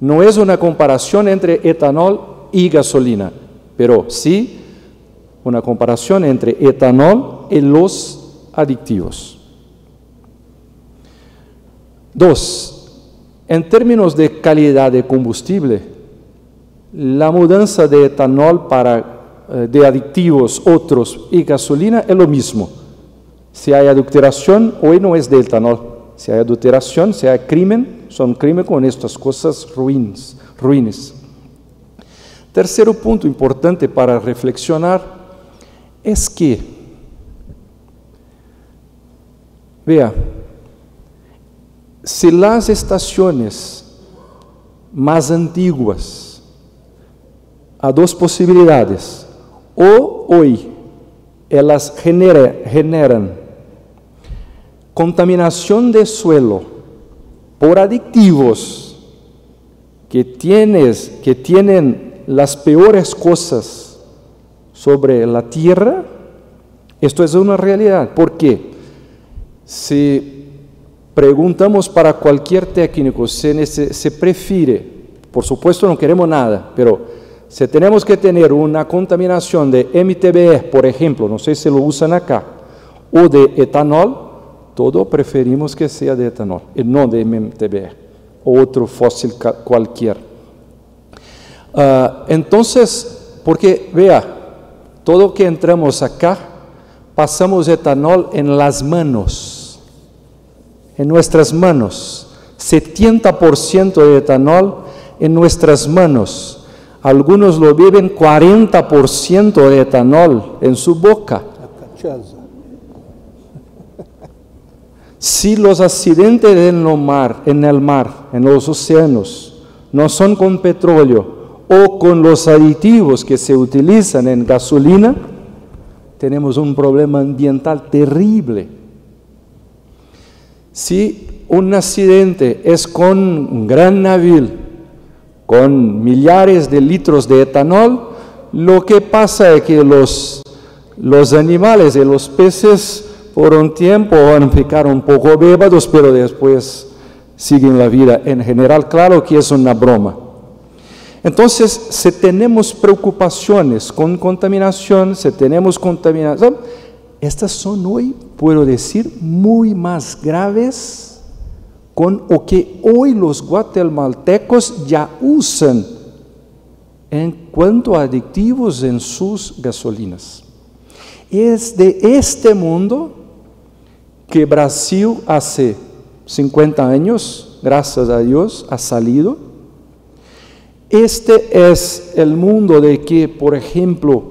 no es una comparación entre etanol y gasolina, pero sí una comparación entre etanol y los aditivos. Dos, en términos de calidad de combustible, la mudanza de etanol de aditivos otros y gasolina es lo mismo. Si hay adulteración, hoy no es de etanol. Si hay adulteración, si hay crimen, son crimen con estas cosas ruines. Tercero punto importante para reflexionar es que, vea, si las estaciones más antiguas, hay dos posibilidades: o hoy elas generan contaminación de suelo por aditivos que tienen las peores cosas sobre la tierra. Esto es una realidad. ¿Por qué? Si preguntamos para cualquier técnico, se prefiere, por supuesto no queremos nada, pero si tenemos que tener una contaminación de MTBE, por ejemplo, no sé si lo usan acá, o de etanol, todo preferimos que sea de etanol, y no de MTBE, o otro fósil cualquier. Entonces, porque vea, todo que entramos acá, pasamos etanol en las manos, en nuestras manos, 70% de etanol en nuestras manos. Algunos lo beben 40% de etanol en su boca. Si los accidentes en el mar, en los océanos, no son con petróleo o con los aditivos que se utilizan en gasolina, tenemos un problema ambiental terrible. Si un accidente es con un gran navío, con millares de litros de etanol, lo que pasa es que los animales y los peces por un tiempo van a ficar un poco bebados, pero después siguen la vida. En general, claro que es una broma. Entonces, si tenemos preocupaciones con contaminación, estas son hoy, puedo decir, muy más graves con lo que hoy los guatemaltecos ya usan en cuanto a aditivos en sus gasolinas. Es de este mundo que Brasil hace 50 años, gracias a Dios, ha salido. Este es el mundo de que, por ejemplo,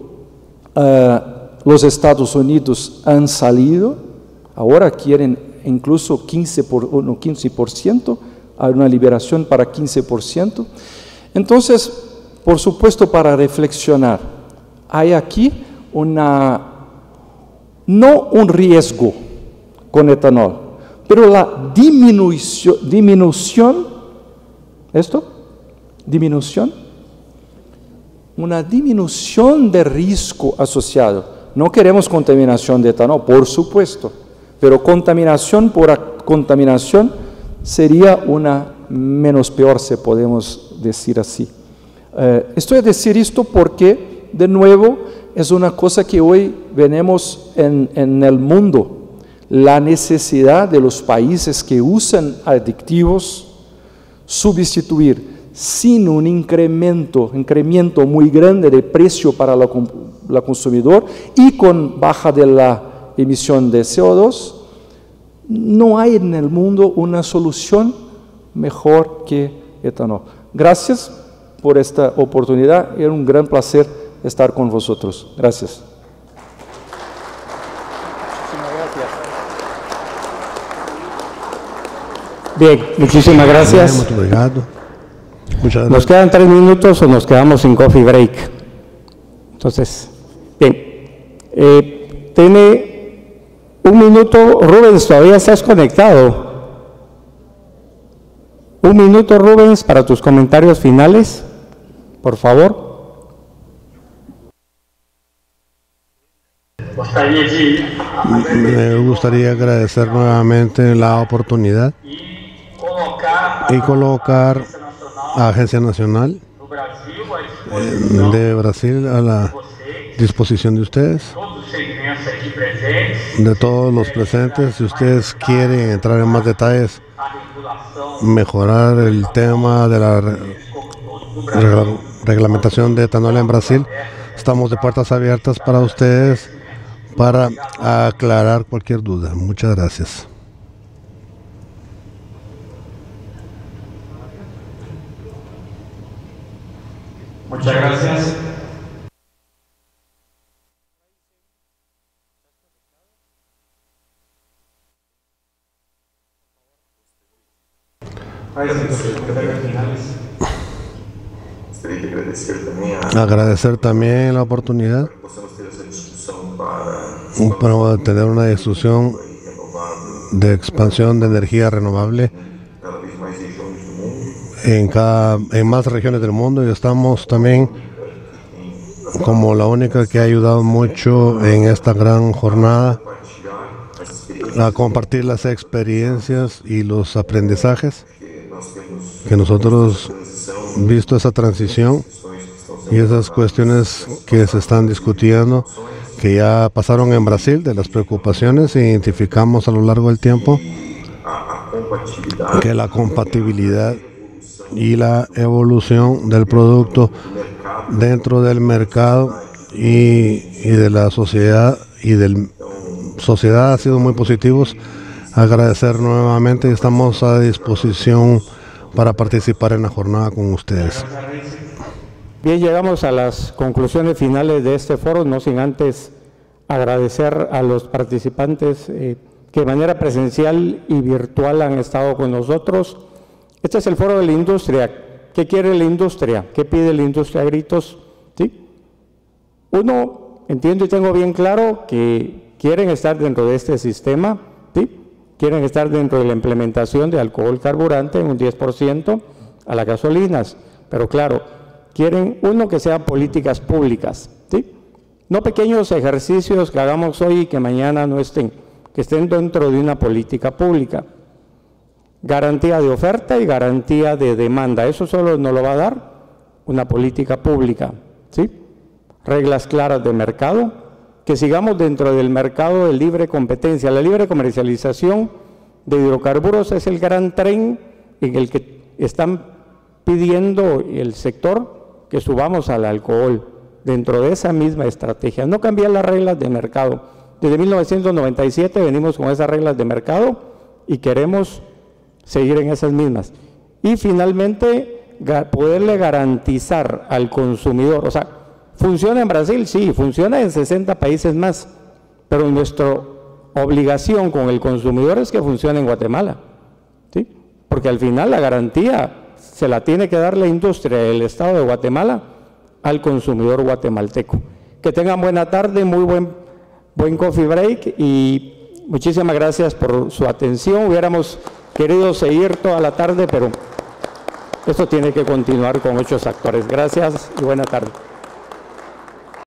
los Estados Unidos han salido, ahora quieren incluso 15%, hay una liberación para 15%. Entonces, por supuesto, para reflexionar, hay aquí no un riesgo con etanol, pero la una disminución de riesgo asociado. No queremos contaminación de etanol, por supuesto, pero contaminación por contaminación sería una menos peor, si podemos decir así. Estoy a decir esto porque, de nuevo, es una cosa que hoy vemos en el mundo, la necesidad de los países que usan aditivos sustituir sin un incremento muy grande de precio para la consumidor y con baja de la emisión de CO2, no hay en el mundo una solución mejor que etanol. Gracias por esta oportunidad, era un gran placer estar con vosotros. Gracias. Bien, muchísimas gracias. Muito obrigado. Muchas gracias. Nos quedan 3 minutos o nos quedamos sin coffee break. Entonces, bien. Tiene 1 minuto, Rubens, todavía estás conectado. 1 minuto, Rubens, para tus comentarios finales, por favor. Me gustaría agradecer nuevamente la oportunidad y colocar a Agencia Nacional de Brasil a la disposición de ustedes, de todos los presentes. Si ustedes quieren entrar en más detalles, mejorar el tema de la reglamentación de etanol en Brasil, estamos de puertas abiertas para ustedes para aclarar cualquier duda. Muchas gracias. Muchas gracias. Agradecer también la oportunidad para tener una discusión de expansión de energía renovable en más regiones del mundo, y estamos también como la única que ha ayudado mucho en esta gran jornada a compartir las experiencias y los aprendizajes que nosotros visto esa transición y esas cuestiones que se están discutiendo, que ya pasaron en Brasil, de las preocupaciones, e identificamos a lo largo del tiempo que la compatibilidad y la evolución del producto dentro del mercado y de la sociedad ha sido muy positivos. Agradecer nuevamente y estamos a disposición para participar en la jornada con ustedes. Bien, llegamos a las conclusiones finales de este foro, no sin antes agradecer a los participantes que de manera presencial y virtual han estado con nosotros. Este es el foro de la industria. ¿Qué quiere la industria? ¿Qué pide la industria a gritos? ¿Sí? Uno, entiendo y tengo bien claro que quieren estar dentro de este sistema, ¿sí? Quieren estar dentro de la implementación de alcohol carburante en un 10% a las gasolinas, pero claro, quieren uno que sean políticas públicas, ¿sí? No pequeños ejercicios que hagamos hoy y que mañana no estén, que estén dentro de una política pública. Garantía de oferta y garantía de demanda, eso solo nos lo va a dar una política pública, ¿sí? Reglas claras de mercado, que sigamos dentro del mercado de libre competencia. La libre comercialización de hidrocarburos es el gran tren en el que están pidiendo el sector que subamos al alcohol dentro de esa misma estrategia. No cambiar las reglas de mercado. Desde 1997 venimos con esas reglas de mercado y queremos seguir en esas mismas. Y finalmente, poderle garantizar al consumidor, o sea, ¿funciona en Brasil? Sí, funciona en 60 países más, pero nuestra obligación con el consumidor es que funcione en Guatemala, ¿sí? Porque al final la garantía se la tiene que dar la industria del Estado de Guatemala al consumidor guatemalteco. Que tengan buena tarde, muy buen coffee break y muchísimas gracias por su atención. Hubiéramos querido seguir toda la tarde, pero esto tiene que continuar con muchos actores. Gracias y buena tarde.